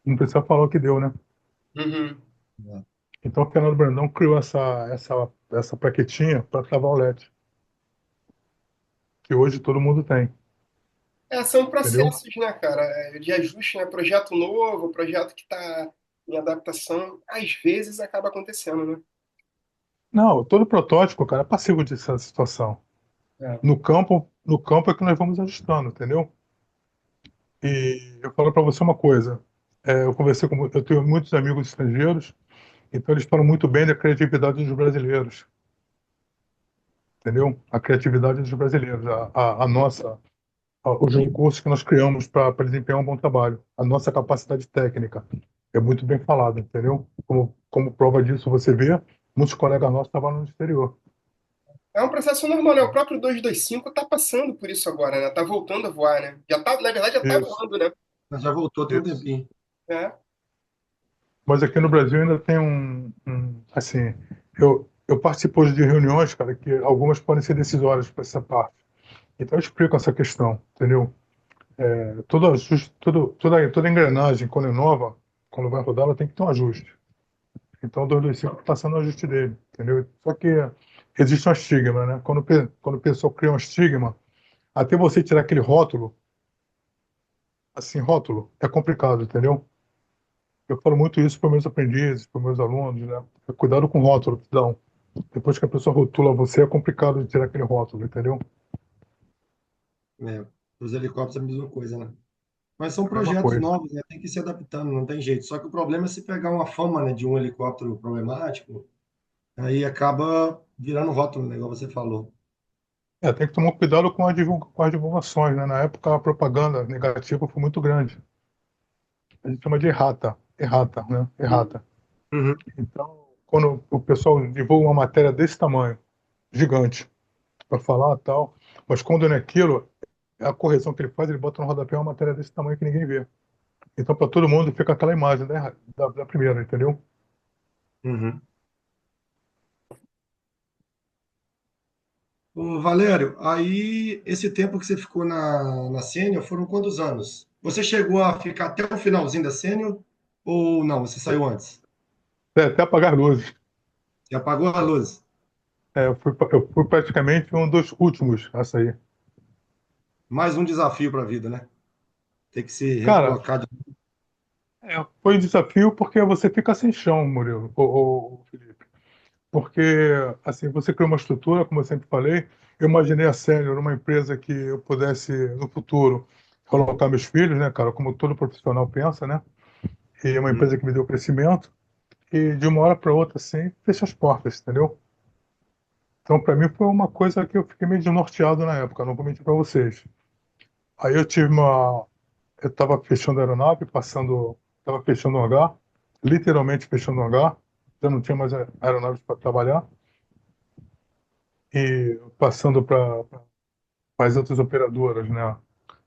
Não precisa falar o que deu, né? Uhum. Então o Fernando Brandão criou essa plaquetinha para travar o LED, que hoje todo mundo tem, São entendeu? processos, né, cara, de ajuste, né? Projeto novo, projeto que está em adaptação, às vezes acaba acontecendo, né? Não, todo protótipo, cara, é passivo dessa situação. É. No campo é que nós vamos ajustando, entendeu? E eu falo para você uma coisa. Eu tenho muitos amigos estrangeiros, então eles falam muito bem da criatividade dos brasileiros, entendeu? A criatividade dos brasileiros, os recursos que nós criamos para desempenhar um bom trabalho, a nossa capacidade técnica é muito bem falada, entendeu? Como prova disso, você vê, muitos colegas nossos trabalham no exterior. É um processo normal, né? O próprio 225 está passando por isso agora, né? Tá voltando a voar, né? Já tá, na verdade, já tá Isso, voando, né? Mas já voltou tem um isso. tempinho. É. Mas aqui no Brasil ainda tem assim, eu participo hoje de reuniões, cara, que algumas podem ser decisórias para essa parte. Então eu explico essa questão, entendeu? Todo ajuste, toda engrenagem, quando é nova, quando vai rodar, ela tem que ter um ajuste. Então o 225 está passando o ajuste dele, entendeu? Só que existe um estigma, né? Quando o pessoal cria um estigma, até você tirar aquele rótulo, assim, rótulo, é complicado, entendeu? Eu falo muito isso para meus aprendizes, para meus alunos, né? Cuidado com o rótulo que dão. Depois que a pessoa rotula você, é complicado de tirar aquele rótulo, entendeu? É, os helicópteros é a mesma coisa, né? Mas são Mesma projetos coisa. novos, né? Tem que ir se adaptando, não tem jeito. Só que o problema é se pegar uma fama, né, de um helicóptero problemático, aí acaba virando rótulo, né, igual você falou. Tem que tomar cuidado com as divulgações, né? Na época, a propaganda negativa foi muito grande. A gente chama de errata, errata, né? Errata. Uhum. Então, quando o pessoal divulga uma matéria desse tamanho, gigante, para falar tal, mas quando não é aquilo, a correção que ele faz, ele bota no rodapé uma matéria desse tamanho que ninguém vê. Então, para todo mundo, fica aquela imagem, né, da primeira, entendeu? Uhum. Ô, Valério, aí esse tempo que você ficou na Sênior foram quantos anos? Você chegou a ficar até o finalzinho da Sênior ou não? Você saiu antes? Até apagar luzes. Você apagou a luz? Eu fui praticamente um dos últimos a sair. Mais um desafio para a vida, né? Ter que se Cara, recolocar de... foi um desafio porque você fica sem chão, Murilo, Felipe. Porque, assim, você cria uma estrutura, como eu sempre falei. Eu imaginei a Senior uma empresa que eu pudesse, no futuro, colocar meus filhos, né, cara, como todo profissional pensa, né? E é uma Uhum. empresa que me deu crescimento. E de uma hora para outra, assim, fecha as portas, entendeu? Então, para mim, foi uma coisa que eu fiquei meio desnorteado na época, não vou mentir para vocês. Aí eu tive uma. Eu estava fechando a aeronave, estava fechando o hangar, literalmente fechando o hangar, já não tinha mais aeronaves para trabalhar, e passando para as outras operadoras, né?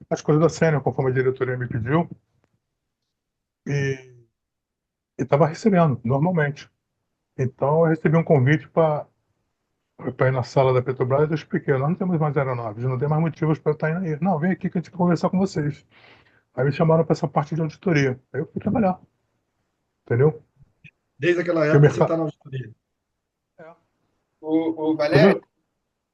As coisas da Sênior, conforme a diretoria me pediu, e estava recebendo, normalmente. Então, eu recebi um convite para ir na sala da Petrobras. Eu expliquei: nós não temos mais aeronaves, não tem mais motivos para estar indo aí. Não, vem aqui que a gente vai conversar com vocês. Aí me chamaram para essa parte de auditoria. Aí eu fui trabalhar, entendeu? Desde aquela Porque o época você mercado. está na auditoria. É. O Quando Valério,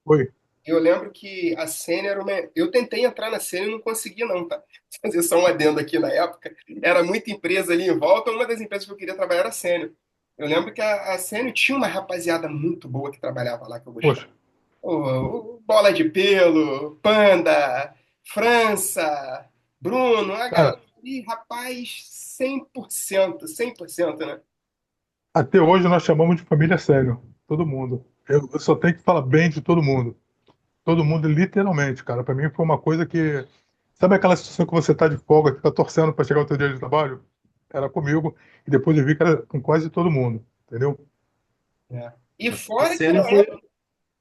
Oi. eu lembro que a Sênior era uma... Eu tentei entrar na Sênior e não consegui, não, tá? Fazer só um adendo aqui na época. Era muita empresa ali em volta. Uma das empresas que eu queria trabalhar era a Sênior. Eu lembro que a Sênior tinha uma rapaziada muito boa que trabalhava lá, que eu gostava. Poxa, O Bola de Pelo, Panda, França, Bruno, a galera cara, ali, rapaz, 100%, né? até hoje nós chamamos de família sério. Todo mundo. Eu só tenho que falar bem de todo mundo. Todo mundo, literalmente, cara. Para mim foi uma coisa que. Sabe aquela situação que você tá de folga, fica torcendo para chegar o teu dia de trabalho? Era comigo. E depois eu vi que era com quase todo mundo. Entendeu? É. E A fora que Sênior foi.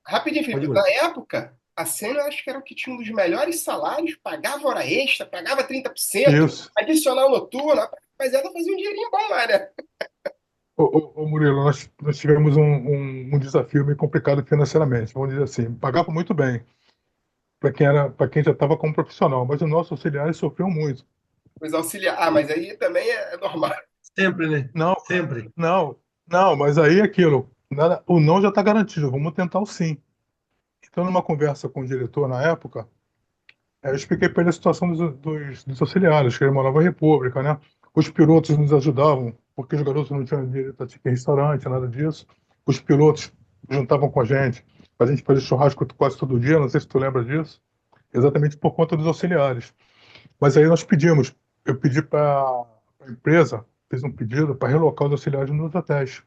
rapidinho, Pode Felipe, na ir. época, a Sênior eu acho que era o que tinha um dos melhores salários, pagava hora extra, pagava 30%, Isso. adicional noturno, a rapaziada fazia um dinheirinho bom lá, né? Ô, Murilo, nós tivemos um desafio meio complicado financeiramente, vamos dizer assim. Pagava muito bem para quem já estava como profissional, mas os nossos auxiliares sofriam muito. Os auxiliares. Ah, mas aí também é normal. Sempre, né? Não, Sempre. não, não, mas aí é aquilo, o não já está garantido, vamos tentar o sim. Então, numa conversa com o diretor na época, eu expliquei para ele a situação dos auxiliares, que ele morava em República, né? Os pilotos nos ajudavam, porque os garotos não tinham direito a ticket restaurante, nada disso. Os pilotos juntavam com a gente fazia churrasco quase todo dia, não sei se tu lembra disso, exatamente por conta dos auxiliares. Mas aí eu pedi para a empresa, fiz um pedido para relocar os auxiliares nos hotéis.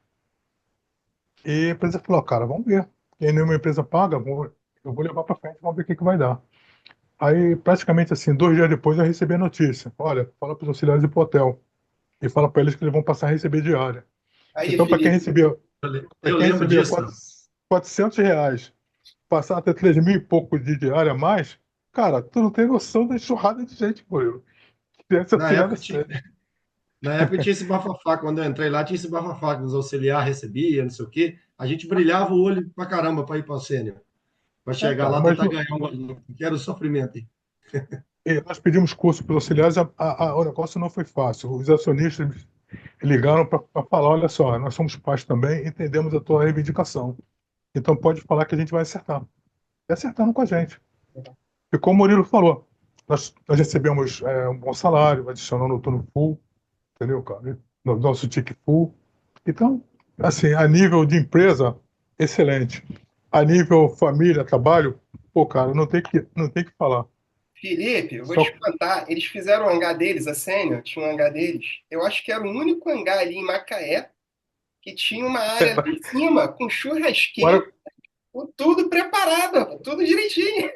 E a empresa falou, cara, vamos ver. E aí nenhuma empresa paga, eu vou levar para frente, vamos ver o que que vai dar. Aí, praticamente assim, 2 dias depois eu recebi a notícia. Olha, fala para os auxiliares de hotel e fala para eles que eles vão passar a receber diária. Aí, Então, Felipe, para Eu quem lembro recebia disso. R$ 400, passar até 3 mil e pouco de diária a mais, cara, tu não tem noção da enxurrada de gente, pô. Essa Na piada é época tinha, séria. na época tinha esse bafafá. Quando eu entrei lá, tinha esse bafafá que os auxiliares recebia, não sei o quê. A gente brilhava o olho pra caramba para ir para o sênior. Para É, chegar cara, lá tentar ganhar um valor, que era o sofrimento. nós pedimos curso para os auxiliares, o negócio não foi fácil. Os acionistas ligaram para falar, olha só, nós somos pais também, entendemos a tua reivindicação. Então pode falar que a gente vai acertar. E acertaram com a gente. E como o Murilo falou, nós recebemos um bom salário, adicional noturno full, entendeu, cara? No nosso ticket full. Então, assim, a nível de empresa, excelente. A nível família, trabalho, pô, cara, não tem que falar. Felipe, eu vou te Só, contar. Eles fizeram o hangar deles, a Sênior, tinha um hangar deles. Eu acho que era o único hangar ali em Macaé que tinha uma área lá em cima com churrasqueira, bora, com tudo preparado, tudo direitinho.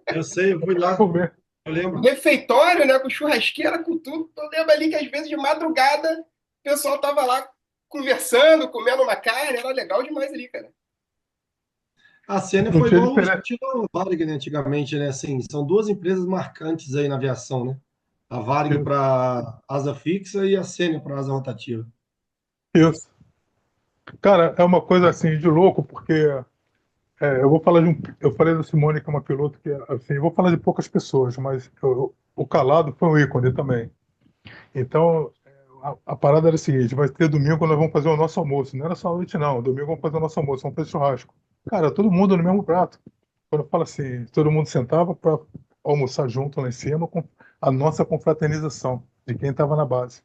Eu sei, eu fui bora lá, comer. eu O lembro. refeitório, né, com churrasqueira, com tudo. Eu lembro ali que às vezes de madrugada o pessoal tava lá conversando, comendo uma carne, era legal demais ali, cara. A Sênior Não foi tinha igual o diferença. Steel Varig, né, antigamente, né? Assim, são duas empresas marcantes aí na aviação, né? A Varig para asa fixa e a Sênior para asa rotativa. Isso. Cara, é uma coisa assim de louco, porque eu vou falar eu falei da Simone, que é uma piloto que, assim, eu vou falar de poucas pessoas, mas o Calado foi um ícone também. Então, a parada era a seguinte: vai ter domingo, nós vamos fazer o nosso almoço. Não era só a noite, não. Domingo vamos fazer o nosso almoço, vamos fazer churrasco. Cara, todo mundo no mesmo prato. Quando eu falo assim, todo mundo sentava para almoçar junto lá em cima com a nossa confraternização de quem estava na base.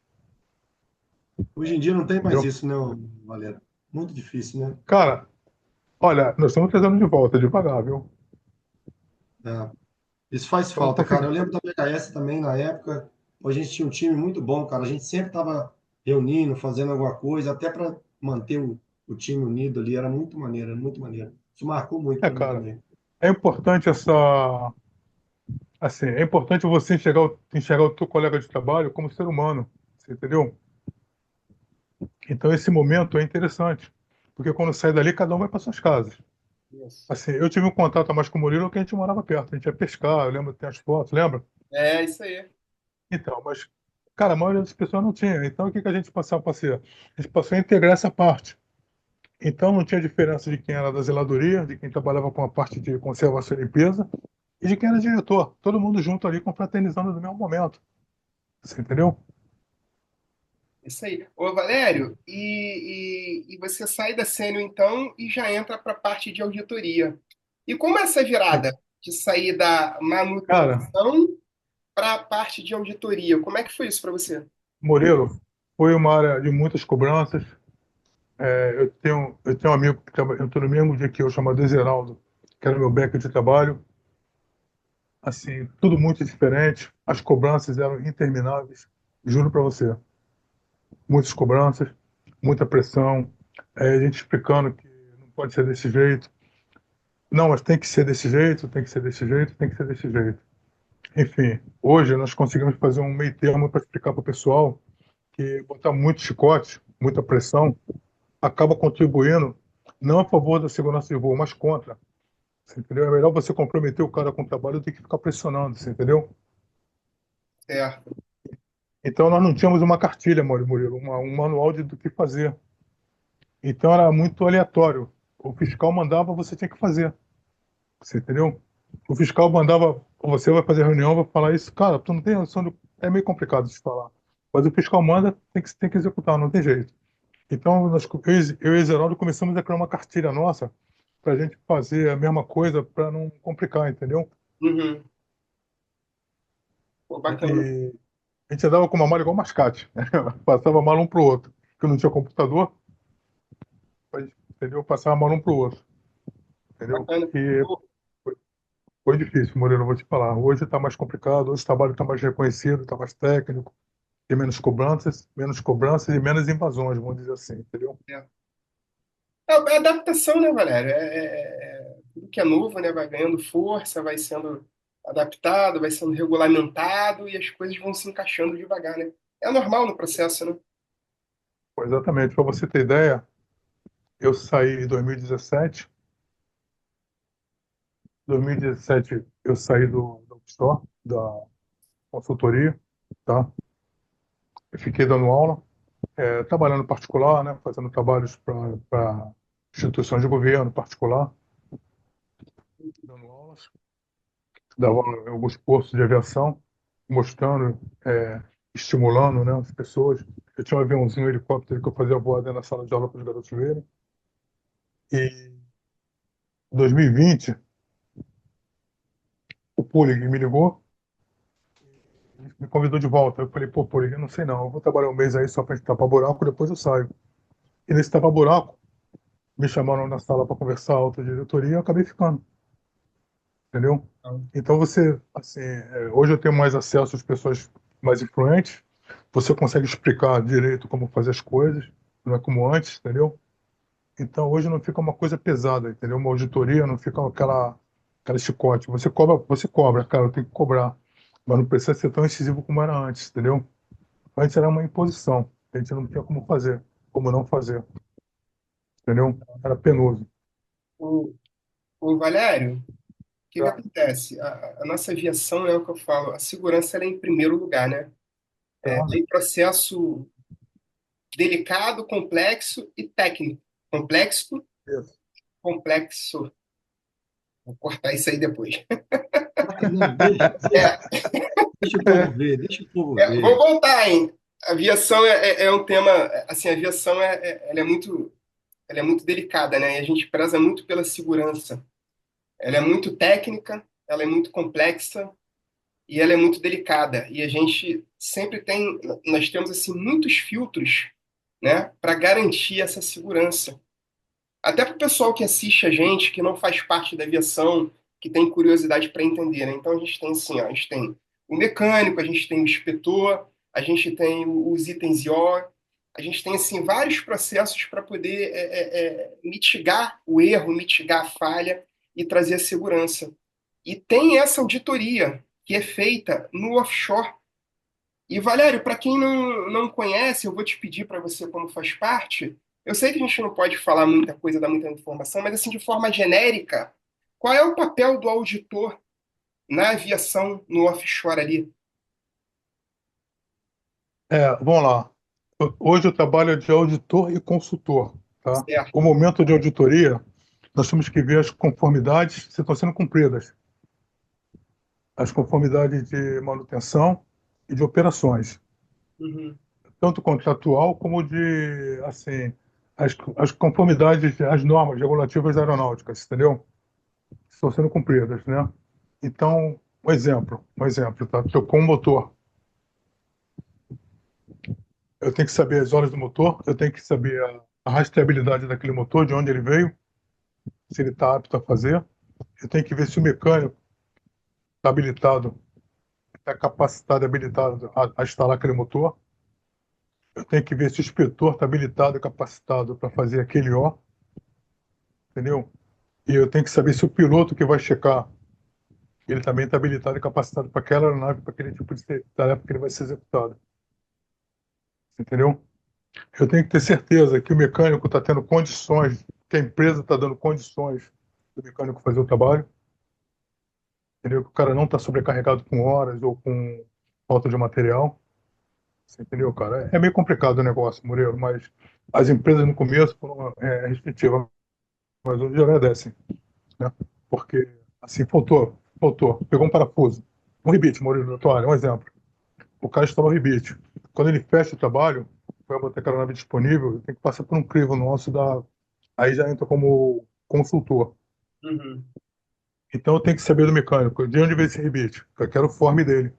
Hoje em dia não tem mais Entendeu? isso, né, Valério? Muito difícil, né? Cara, olha, nós estamos trazendo de volta, devagar, viu? É. Isso faz Estamos falta, cara. Eu conseguindo. lembro da BKS também, na época, a gente tinha um time muito bom, cara. A gente sempre estava reunindo, fazendo alguma coisa, até para manter o time unido ali. Era muito maneiro, era muito maneiro. Isso marcou muito para mim Cara, também. é importante assim, é importante você enxergar o teu colega de trabalho como ser humano, você entendeu? Então esse momento é interessante, porque quando sai dali, cada um vai para suas casas. Isso. Assim, eu tive um contato a mais com o Murilo que a gente morava perto, a gente ia pescar, eu lembro, tem as fotos, lembra? É isso aí. Então, mas, cara, a maioria das pessoas não tinha. Então, o que que a gente passava a fazer? A gente passou a integrar essa parte. Então, não tinha diferença de quem era da zeladoria, de quem trabalhava com a parte de conservação e limpeza, e de quem era diretor. Todo mundo junto ali, confraternizando no mesmo momento. Você entendeu? Isso aí. Ô, Valério, e você sai da Sênior então e já entra para a parte de auditoria. E como é essa virada de sair da Cara, manutenção para a parte de auditoria? Como é que foi isso para você? Murilo, foi uma área de muitas cobranças. Eu tenho um amigo que entrou no mesmo dia que eu, chamado Zeraldo, que era meu beca de trabalho. Assim, tudo muito diferente. As cobranças eram intermináveis. Juro para você. Muitas cobranças, muita pressão. A gente explicando que não pode ser desse jeito. Não, mas tem que ser desse jeito, tem que ser desse jeito, tem que ser desse jeito. Enfim, hoje nós conseguimos fazer um meio termo para explicar para o pessoal que botar muito chicote, muita pressão, acaba contribuindo não a favor da segurança de voo, mas contra. Você entendeu? É melhor você comprometer o cara com o trabalho do que ficar pressionando, você entendeu? Certo. Então nós não tínhamos uma cartilha, Murilo, um manual do que fazer. Então era muito aleatório. O fiscal mandava, você tinha que fazer. Você entendeu? O fiscal mandava, você vai fazer reunião, vai falar isso. Cara, tu não tem noção do. É meio complicado de falar. Mas o fiscal manda, tem que executar, não tem jeito. Então, eu e o Zeraldo começamos a criar uma cartilha nossa para a gente fazer a mesma coisa para não complicar, entendeu? Uhum. Pô, bacana. E a gente andava com uma mala igual mascate, né? Passava a mala um pro outro, porque não tinha computador, entendeu? Passava a mala um pro outro, entendeu? Bacana. E Pô, foi difícil, Moreira, eu vou te falar. Hoje está mais complicado, hoje o trabalho está mais reconhecido, está mais técnico, tem menos cobranças e menos invasões, vamos dizer assim, entendeu? é. É adaptação, né, Valério? Tudo que é novo, né, vai ganhando força, vai sendo adaptado, vai sendo regulamentado e as coisas vão se encaixando devagar, né? É normal no processo, né? Pô, exatamente, para você ter ideia, eu saí em 2017. 2017 eu saí da Upstore, da consultoria, tá? Eu fiquei dando aula, trabalhando particular, né? Fazendo trabalhos para instituições de governo particular, dando aulas, dava alguns cursos de aviação, mostrando, estimulando, né, as pessoas. Eu tinha um aviãozinho, um helicóptero que eu fazia voar dentro da sala de aula para os garotos verem. E em 2020, o Pulling me ligou, me convidou de volta. Eu falei, pô, Pulling, eu não sei não, eu vou trabalhar um mês aí só para gente tapar buraco, depois eu saio. E nesse tapa-buraco, me chamaram na sala para conversar, a alta diretoria, e eu acabei ficando, entendeu? Então você, assim, hoje eu tenho mais acesso às pessoas mais influentes, você consegue explicar direito como fazer as coisas, não é como antes, entendeu? Então hoje não fica uma coisa pesada, entendeu? Uma auditoria não fica aquela chicote. Você cobra, cara, eu tenho que cobrar, mas não precisa ser tão incisivo como era antes, entendeu? Antes era uma imposição, a gente não tinha como fazer, como não fazer, entendeu? Era penoso. O, o Valério, o que que Tá? acontece? A nossa aviação é o que eu falo, a segurança ela é em primeiro lugar, né? Tá? É um processo delicado, complexo e técnico. Complexo, Isso. complexo. Vou cortar isso aí depois. Não, deixa, deixa, É, deixa o povo ver, deixa o povo vou ver. voltar, hein? Aviação é um tema, assim, a aviação ela é muito delicada, né? E a gente preza muito pela segurança. Ela é muito técnica, ela é muito complexa e ela é muito delicada. E a gente sempre tem, nós temos assim muitos filtros, né, para garantir essa segurança. Até para o pessoal que assiste a gente, que não faz parte da aviação, que tem curiosidade para entender, né? Então a gente tem assim, ó, a gente tem o mecânico, a gente tem o inspetor, a gente tem os itens IO, a gente tem assim vários processos para poder mitigar o erro, mitigar a falha e trazer a segurança. E tem essa auditoria que é feita no offshore. E, Valério, para quem não conhece, eu vou te pedir para você, como faz parte. Eu sei que a gente não pode falar muita coisa, dar muita informação, mas, assim, de forma genérica, qual é o papel do auditor na aviação, no offshore ali? Vamos lá. Hoje eu trabalho de auditor e consultor, tá? O Certo? momento de auditoria, nós temos que ver as conformidades se estão sendo cumpridas, as conformidades de manutenção e de operações, Uhum. tanto contratual como de, assim, as conformidades, as normas regulativas aeronáuticas, entendeu? Estão sendo cumpridas, né? Então, um exemplo, tá? Trocou um motor. Eu tenho que saber as horas do motor, eu tenho que saber a rastreabilidade daquele motor, de onde ele veio, se ele está apto a fazer. Eu tenho que ver se o mecânico está habilitado, está capacitado e habilitado a instalar aquele motor. Eu tenho que ver se o inspetor está habilitado e capacitado para fazer aquele ó, entendeu? E eu tenho que saber se o piloto que vai checar, ele também está habilitado e capacitado para aquela aeronave, para aquele tipo de tarefa que ele vai ser executado, entendeu? Eu tenho que ter certeza que o mecânico está tendo condições, que a empresa está dando condições do mecânico fazer o trabalho, entendeu? Que o cara não está sobrecarregado com horas ou com falta de material, você entendeu, cara? É meio complicado o negócio, Murilo, mas As empresas no começo foram restritivas, mas hoje já agradecem, né? Porque, assim, faltou, pegou um parafuso, um rebite, Maurício, na toalha, um exemplo. O cara instala o rebite. Quando ele fecha o trabalho, vai botar aquela nave disponível, tem que passar por um crivo nosso aí já entra como consultor. Uhum. Então eu tenho que saber do mecânico, de onde veio esse rebite, eu quero o forme dele,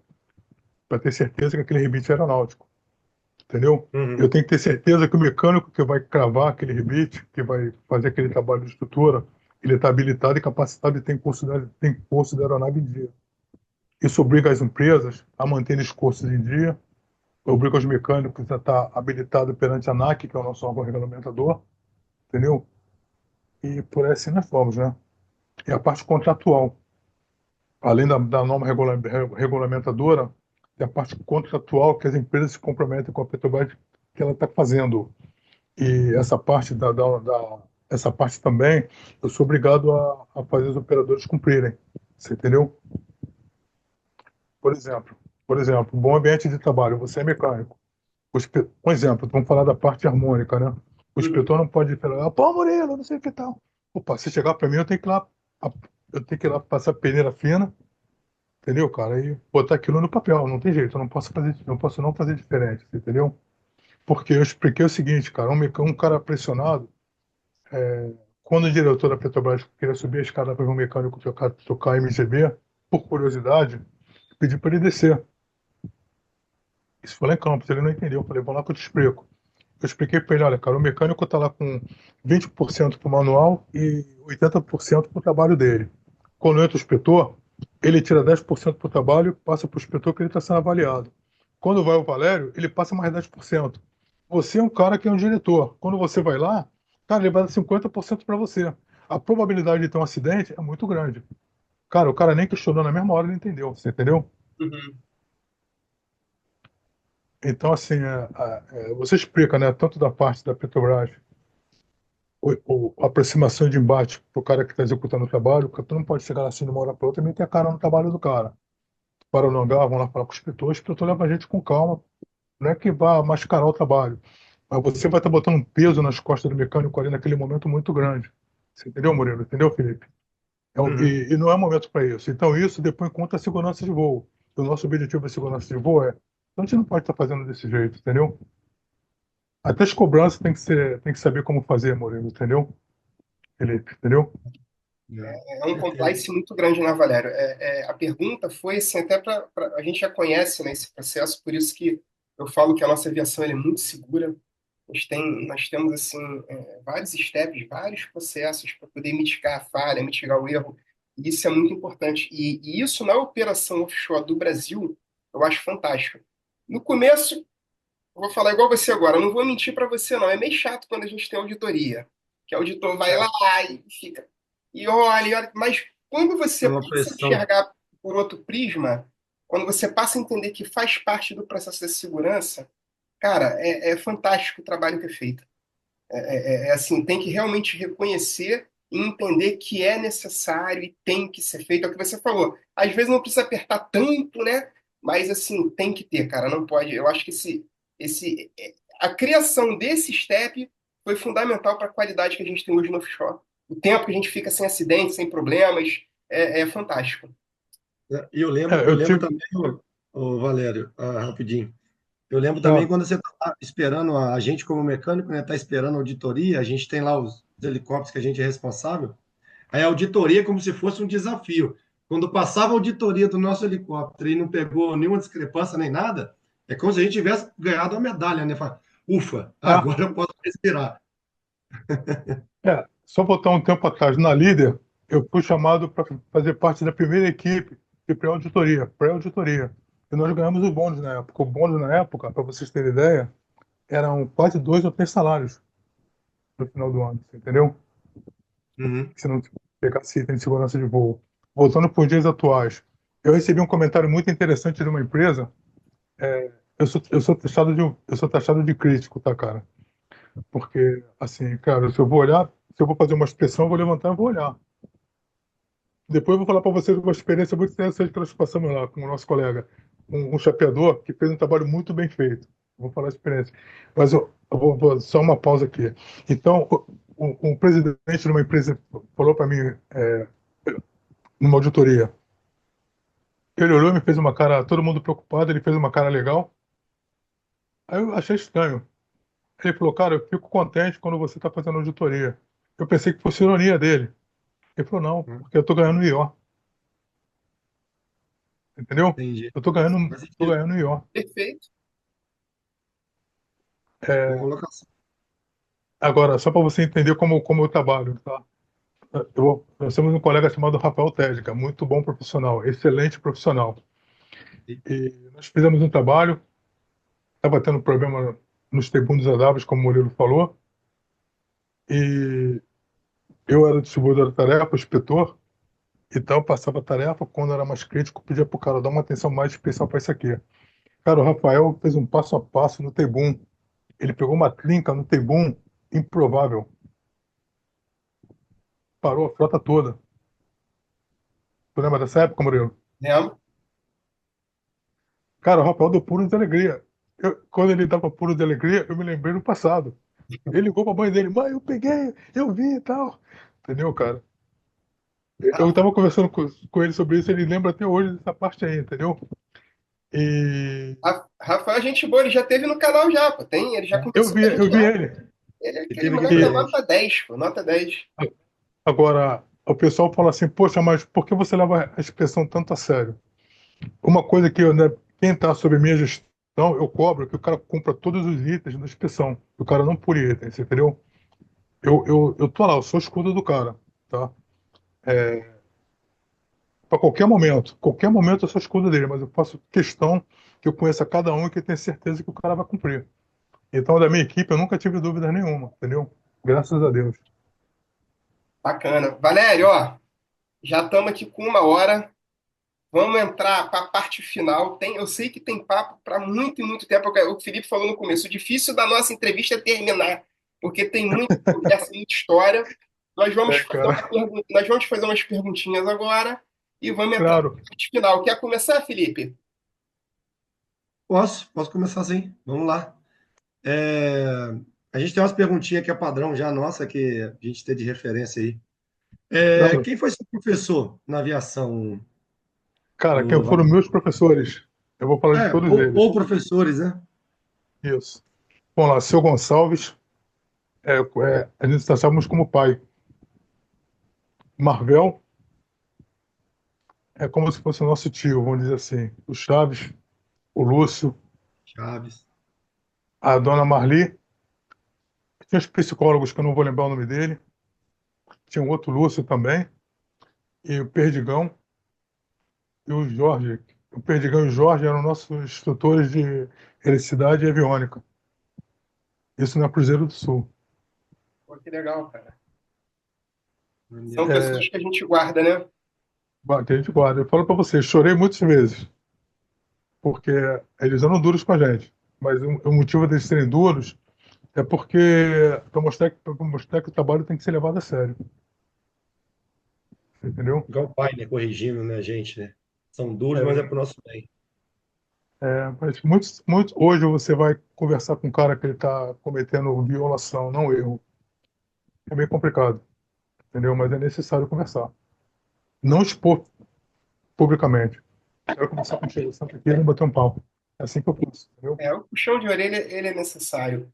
para ter certeza que aquele rebite é aeronáutico, entendeu? Eu Uhum. tenho que ter certeza que o mecânico que vai cravar aquele rebite, que vai fazer aquele trabalho de estrutura, ele está habilitado e capacitado e tem curso da aeronave em dia. Isso obriga as empresas a manter os cursos em dia, obriga os mecânicos a estar habilitados perante a ANAC, que é o nosso órgão regulamentador, entendeu? E por aí assim nós vamos, né? E a parte contratual, além da norma regulamentadora, tem a parte contratual que as empresas se comprometem com a Petrobras que ela está fazendo. E essa parte essa parte também, eu sou obrigado a fazer os operadores cumprirem. Você entendeu? Por exemplo, bom ambiente de trabalho, você é mecânico. Um exemplo, vamos falar da parte harmônica, né? O Uhum. inspetor não pode falar, pô, Murilo, não sei o que tal. Opa, se chegar para mim, eu tenho que ir lá passar peneira fina, entendeu, cara? E botar aquilo no papel, não tem jeito, eu não posso não fazer diferente, entendeu? Porque eu expliquei o seguinte, cara, um cara pressionado, quando o diretor da Petrobras queria subir a escada para ver um mecânico tocar MGB, por curiosidade, pedi para ele descer. Isso foi lá em Campos, ele não entendeu. Eu falei, vamos lá que eu te explico. Eu expliquei para ele, olha, cara, o mecânico está lá com 20% para o manual e 80% para o trabalho dele. Quando entra o inspetor, ele tira 10% para o trabalho, passa para o inspetor que ele está sendo avaliado. Quando vai o Valério, ele passa mais 10%. Você é um cara que é um diretor. Quando você vai lá, cara, ele vai dar 50% para você. A probabilidade de ter um acidente é muito grande. Cara, o cara nem questionou na mesma hora, ele entendeu. Você entendeu? Uhum. Então, assim, você explica, né, tanto da parte da Petrobras, a aproximação de embate para o cara que está executando o trabalho, porque tu não pode chegar assim de uma hora para outra e meter a cara no trabalho do cara. Para no hangar, vão lá falar com o inspetor leva a gente com calma, não é que vá mascarar o trabalho, mas você vai estar botando um peso nas costas do mecânico ali naquele momento muito grande. Você entendeu, Murilo? Entendeu, Felipe? Uhum. E não é momento para isso. Então, isso depois conta a segurança de voo. O nosso objetivo é segurança de voo, então a gente não pode estar fazendo desse jeito, entendeu? Até as cobranças tem que saber como fazer, Murilo, entendeu? Felipe, entendeu? É, É um certeza. compliance muito grande, né, Valério? A pergunta foi assim, até a gente já conhece, né, esse processo, por isso que eu falo que a nossa aviação ela é muito segura. Nós temos assim vários steps, vários processos para poder mitigar a falha, mitigar o erro. E isso é muito importante. E isso na operação offshore do Brasil, eu acho fantástico. No começo, eu vou falar igual você agora, eu não vou mentir para você, não. É meio chato quando a gente tem auditoria, que o auditor vai lá É. e fica. E olha, mas quando É você uma passa a pressão. enxergar por outro prisma, quando você passa a entender que faz parte do processo de segurança, cara, é fantástico o trabalho que é feito. Assim, tem que realmente reconhecer e entender que é necessário e tem que ser feito. É o que você falou. Às vezes não precisa apertar tanto, né? Mas assim, tem que ter, cara. Não pode. Eu acho que a criação desse step foi fundamental para a qualidade que a gente tem hoje no offshore. O tempo que a gente fica sem acidentes, sem problemas, é fantástico. E eu Eu lembro tive. também, Valério, rapidinho. Eu lembro também Ah, quando você está esperando, a gente como mecânico, né, está esperando a auditoria, a gente tem lá os helicópteros que a gente é responsável. Aí a auditoria é como se fosse um desafio. Quando passava a auditoria do nosso helicóptero e não pegou nenhuma discrepância nem nada, é como se a gente tivesse ganhado a medalha, né? Fala, ufa, ah, agora eu posso respirar. só voltar um tempo atrás, na Líder, eu fui chamado para fazer parte da primeira equipe de pré-auditoria. Pré-auditoria. E nós ganhamos o bônus na época. O bônus na época, para vocês terem ideia, eram quase 2 ou 3 salários no final do ano, você entendeu? Uhum. Se não pegasse item de segurança de voo. Voltando para os dias atuais, eu recebi um comentário muito interessante de uma empresa. Eu sou taxado de crítico, tá, cara? Porque, assim, cara, se eu vou fazer uma inspeção, eu vou levantar e vou olhar. Depois eu vou falar para vocês uma experiência muito interessante que nós passamos lá com o nosso colega, um chapeador que fez um trabalho muito bem feito. vou falar a experiência. Mas só uma pausa aqui. Então, o presidente de uma empresa falou para mim, numa auditoria, ele olhou e me fez uma cara, todo mundo preocupado, ele fez uma cara legal. Aí eu achei estranho. Ele falou, cara, eu fico contente quando você está fazendo auditoria. Eu pensei que fosse ironia dele. Ele falou, não, porque eu tô ganhando IO. Entendeu? Entendi. Eu tô ganhando, Faz tô sentido. ganhando IO. Perfeito. Boa É, colocação. agora, só para você entender como eu trabalho, tá? Nós temos um colega chamado Rafael Tédica, muito bom profissional, excelente profissional. E nós fizemos um trabalho, estava tendo problema nos tribunos adáveis, como o Murilo falou, e eu era o distribuidor da tarefa, o inspetor, então eu passava a tarefa, quando era mais crítico, pedia para o cara dar uma atenção mais especial para isso aqui. Cara, o Rafael fez um passo a passo no Tebum. Ele pegou uma trinca no Tebum improvável. Parou a frota toda. Tu lembra dessa época, Murilo? Lembro. Cara, o Rafael deu pulo de alegria. Quando ele dava pulo de alegria, eu me lembrei do passado. Ele ligou pra mãe dele, mãe, eu peguei, eu vi e tal. Entendeu, cara? Eu tava conversando com ele sobre isso, ele lembra até hoje dessa parte aí, entendeu? E Rafael, gente boa, ele já teve no canal já, pô. Ele já conversou com a eu gente vi já. ele. Ele é Ele aquele teve aqui moleque com a da E nota gente. 10, pô, nota 10. agora, o pessoal fala assim, poxa, mas por que você leva a inspeção tanto a sério? Uma coisa que, né, quem está sob minha gestão, eu cobro que o cara cumpra todos os itens da inspeção. O cara não pule itens, entendeu? Eu tô lá, eu sou escudo do cara, tá? Para qualquer momento eu sou escudo dele, mas eu faço questão que eu conheça cada um e que eu tenha certeza que o cara vai cumprir. Então, da minha equipe, eu nunca tive dúvida nenhuma, entendeu? Graças a Deus. Bacana. Valério, ó, já estamos aqui com 1 hora. Vamos entrar para a parte final. Eu sei que tem papo para muito e muito tempo. O Felipe falou no começo. O difícil da nossa entrevista é terminar, porque tem muita conversa, muita história. É, cara, Nós vamos fazer umas perguntinhas agora e vamos entrar na claro. parte final. Quer começar, Felipe? Posso começar assim. Vamos lá. É, a gente tem umas perguntinhas que é padrão já, nossa, que a gente tem de referência aí. Claro. Quem foi seu professor na aviação, Cara, quem o foram Valério? meus professores? Eu vou falar de todos Ou eles. professores, né? Isso. Vamos lá, seu Gonçalves, a gente tratávamos como pai. Marvel é como se fosse o nosso tio, vamos dizer assim. O Chaves, o Lúcio, Chaves. a dona Marli. Tinha os psicólogos que eu não vou lembrar o nome dele. Tinha um outro Lúcio também. E o Perdigão e o Jorge. O Perdigão e o Jorge eram nossos instrutores de eletricidade e aviônica. Isso na Cruzeiro do Sul. Pô, que legal, cara. São Maneiro. É, pessoas que a gente guarda, né? que a gente guarda. Eu falo para você, chorei muitas vezes, porque eles eram duros com a gente. Mas o motivo deles serem duros é porque pra mostrar que o trabalho tem que ser levado a sério. Entendeu? Igual o pai, né? Corrigindo, né, a gente, né? São duros, mas é É, pro nosso bem. mas hoje você vai conversar com um cara que ele está cometendo violação, não erro. É meio complicado, entendeu? Mas é necessário conversar. Não expor publicamente. Quero conversar contigo, senta aqui e bater um papo. É assim que eu penso, entendeu? O puxão de orelha, ele é necessário.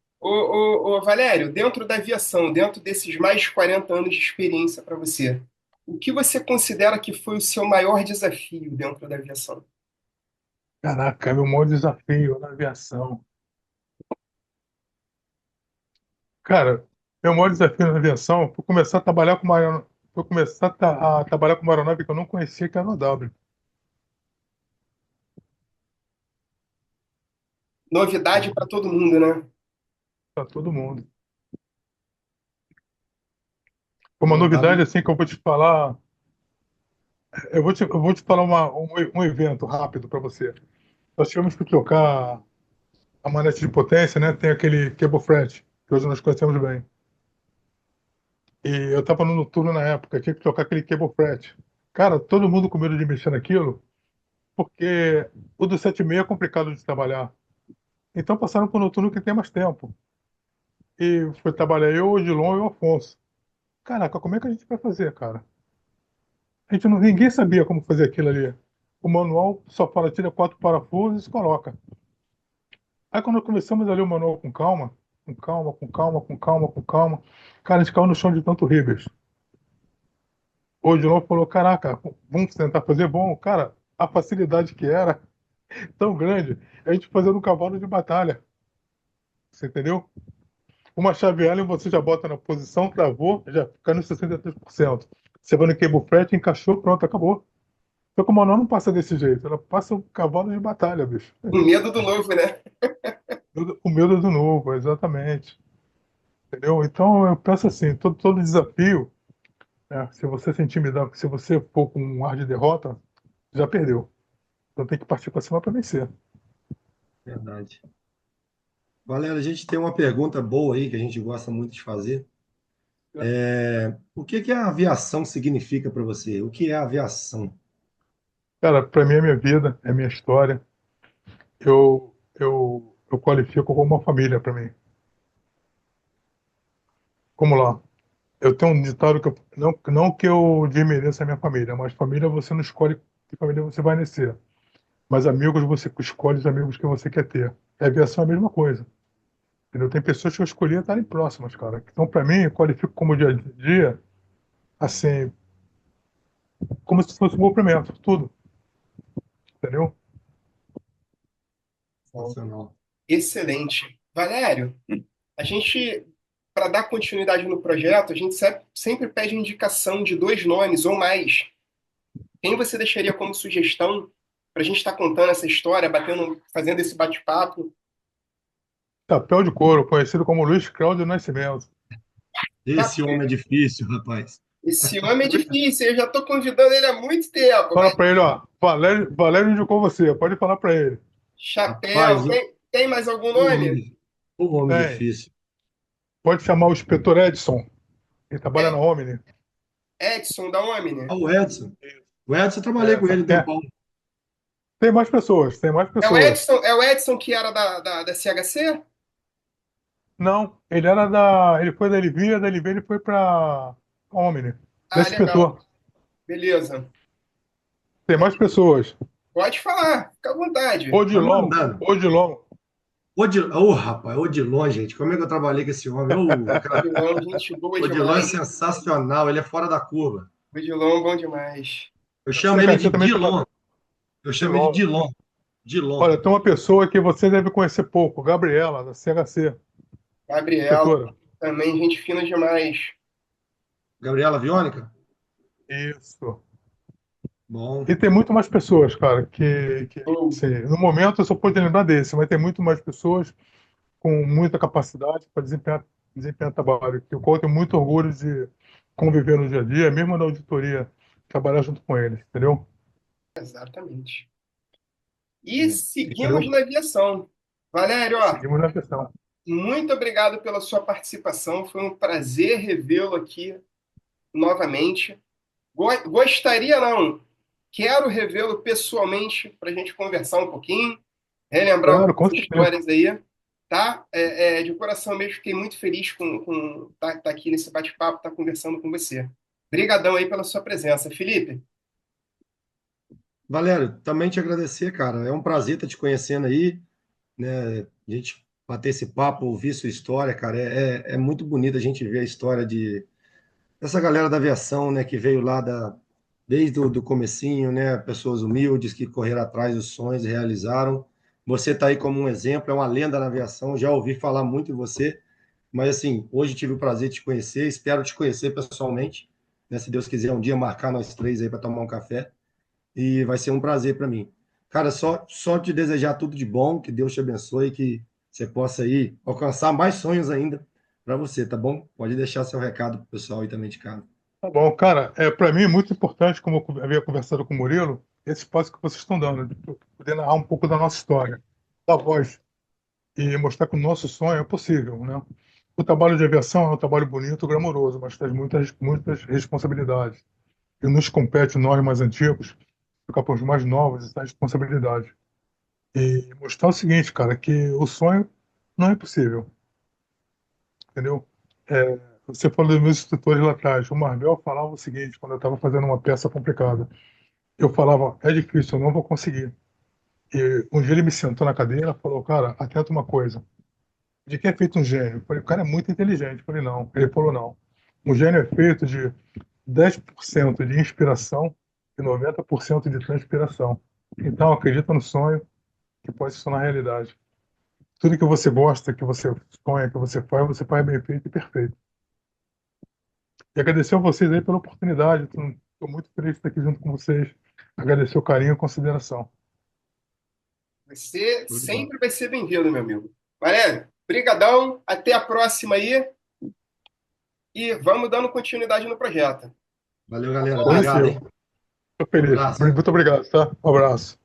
Valério, dentro da aviação, dentro desses mais de 40 anos de experiência para você, o que você considera que foi o seu maior desafio dentro da aviação? Caraca, é meu maior desafio na aviação. Cara, meu maior desafio na aviação foi começar a trabalhar com uma aeronave, foi começar a trabalhar com uma aeronave que eu não conhecia, que era a W. Novidade para todo mundo, né? Para todo mundo. Foi uma Pô, novidade W. assim que eu vou te falar. Eu vou te falar um evento rápido para você. Nós tivemos que trocar a manete de potência, né? Tem aquele cable fret, que hoje nós conhecemos bem. E eu estava no noturno na época, tinha que trocar aquele cable fret. Cara, todo mundo com medo de mexer naquilo, porque o do 76 é complicado de trabalhar. Então passaram para o noturno que tem mais tempo. E foi trabalhar eu, o Odilon e o Afonso. Caraca, como é que a gente vai fazer, cara? Ninguém sabia como fazer aquilo ali. O manual só fala, tira 4 parafusos e coloca. Aí quando começamos a ler o manual com calma, com calma, com calma, com calma, com calma, cara, a gente caiu no chão de tanto Ribas. O Odilon falou, caraca, vamos tentar fazer bom. Cara, a facilidade que era tão grande, a gente fazendo um cavalo de batalha. Você entendeu? Uma chave Allen você já bota na posição, travou, já fica nos 63%. Você vai no cable frete, encaixou, pronto, acabou. Só que o manual não passa desse jeito, ela passa um cavalo de batalha, bicho. Com medo do novo, né? O medo do novo, exatamente. Entendeu? Então eu penso assim, todo desafio, né, se você se intimidar, se você for com um ar de derrota, já perdeu. Então tem que partir para cima para vencer. Verdade. Valério, a gente tem uma pergunta boa aí que a gente gosta muito de fazer. O que que a aviação significa para você? O que é a aviação? Cara, para mim é minha vida, é minha história. Eu qualifico como uma família para mim. Vamos lá. Eu tenho um ditado que não que eu desmereça a minha família, mas família você não escolhe que família você vai nascer. Mas amigos você escolhe os amigos que você quer ter. A aviação é a mesma coisa. Entendeu? Tem pessoas que eu escolhi estarem próximas, cara. Então, para mim, eu qualifico como dia a dia, assim, como se fosse um cumprimento, tudo. Entendeu? Sensacional. Excelente. Valério, a gente, para dar continuidade no projeto, a gente sempre pede indicação de dois nomes ou mais. Quem você deixaria como sugestão para a gente estar contando essa história, fazendo esse bate-papo? Chapéu de couro, conhecido como Luiz Cláudio Nascimento. Esse homem é difícil, rapaz. Esse homem é difícil, eu já estou convidando ele há muito tempo, Fala mas para ele, ó. Valério indicou você, pode falar para ele. chapéu, Rapaz, tem mais algum o nome? homem, o homem Tem. difícil. Pode chamar o inspetor Edson. Ele trabalha na É, Omni. Edson da Omni. Ah, o Edson. O Edson, eu trabalhei É, com ele um tempão. tem mais pessoas, tem mais pessoas. É o Edson que era da CHC? Não, ele foi da LV ele foi para Omni. Ele é Ah, legal. inspetor. Beleza. Tem mais pessoas. Pode falar, fica à vontade. Tá Odilon, mandando. Odilon. Rapaz, Odilon, gente, como é que eu trabalhei com esse homem? Cara, Odilon, gente boa Odilon é demais. sensacional, ele é fora da curva. Odilon, bom demais. Eu A chamo ele CHC de também Dilon. trabalha. Eu chamo ele de Odilon. Dilon. Dilon. Olha, tem uma pessoa que você deve conhecer pouco, Gabriela, da CHC, Gabriela, inspetora. também gente fina demais. Gabriela Viônica? Isso. Bom. E tem muito mais pessoas, cara, Oh, assim, no momento eu só pude lembrar desse, mas tem muito mais pessoas com muita capacidade para desempenhar trabalho, que eu tenho muito orgulho de conviver no dia a dia, mesmo na auditoria, trabalhar junto com eles, entendeu? exatamente. E seguimos Entendeu? na aviação. Valério, ó, Seguimos na questão. muito obrigado pela sua participação. Foi um prazer revê-lo aqui novamente. Gostaria, não, quero revê-lo pessoalmente para a gente conversar um pouquinho, relembrar Claro, com algumas certeza. histórias aí, tá? De coração mesmo, fiquei muito feliz com tá aqui nesse bate-papo, tá conversando com você. Obrigadão aí pela sua presença. Felipe, Valério, também te agradecer, cara. É um prazer estar te conhecendo aí, né? A gente bater esse papo, ouvir sua história, cara. É muito bonito a gente ver a história dessa galera da aviação, né? Que veio lá desde o do comecinho, né? Pessoas humildes que correram atrás dos sonhos e realizaram. Você está aí como um exemplo, é uma lenda na aviação. Já ouvi falar muito em você, mas assim, hoje tive o prazer de te conhecer. Espero te conhecer pessoalmente, né? Se Deus quiser um dia marcar nós três aí para tomar um café e vai ser um prazer para mim. Cara, só te desejar tudo de bom, que Deus te abençoe, que você possa aí alcançar mais sonhos ainda para você, tá bom? Pode deixar seu recado pro pessoal aí também de casa. Tá bom, cara, para mim é muito importante, como eu havia conversado com o Murilo, esse espaço que vocês estão dando, de poder narrar um pouco da nossa história, da voz, e mostrar que o nosso sonho é possível, né? O trabalho de aviação é um trabalho bonito, glamouroso, mas traz muitas responsabilidades. E nos compete, nós mais antigos, ficar para os mais novos, essa responsabilidade. e mostrar o seguinte, cara, que o sonho não é impossível, entendeu? É, você falou dos meus instrutores lá atrás. O Marvel falava o seguinte, quando eu estava fazendo uma peça complicada. Eu falava, é difícil, eu não vou conseguir. E um dia ele me sentou na cadeira e falou, cara, atenta uma coisa. De que é feito um gênio? Eu falei, o cara é muito inteligente. Eu falei, não. Ele falou, não. Um gênio é feito de 10% de inspiração e 90% de transpiração. Então, acredita no sonho que pode se tornar realidade. Tudo que você gosta, que você sonha, que você faz bem feito e perfeito. E agradecer a vocês aí pela oportunidade. Estou muito feliz de estar aqui junto com vocês. Agradecer o carinho e a consideração. Você Tudo de bom. sempre vai ser bem-vindo, meu amigo. Valério, brigadão, até a próxima aí e vamos dando continuidade no projeto. Valeu, galera. Obrigado, Positivo. hein? Estou Um feliz. abraço, hein? Muito obrigado, tá? Um abraço.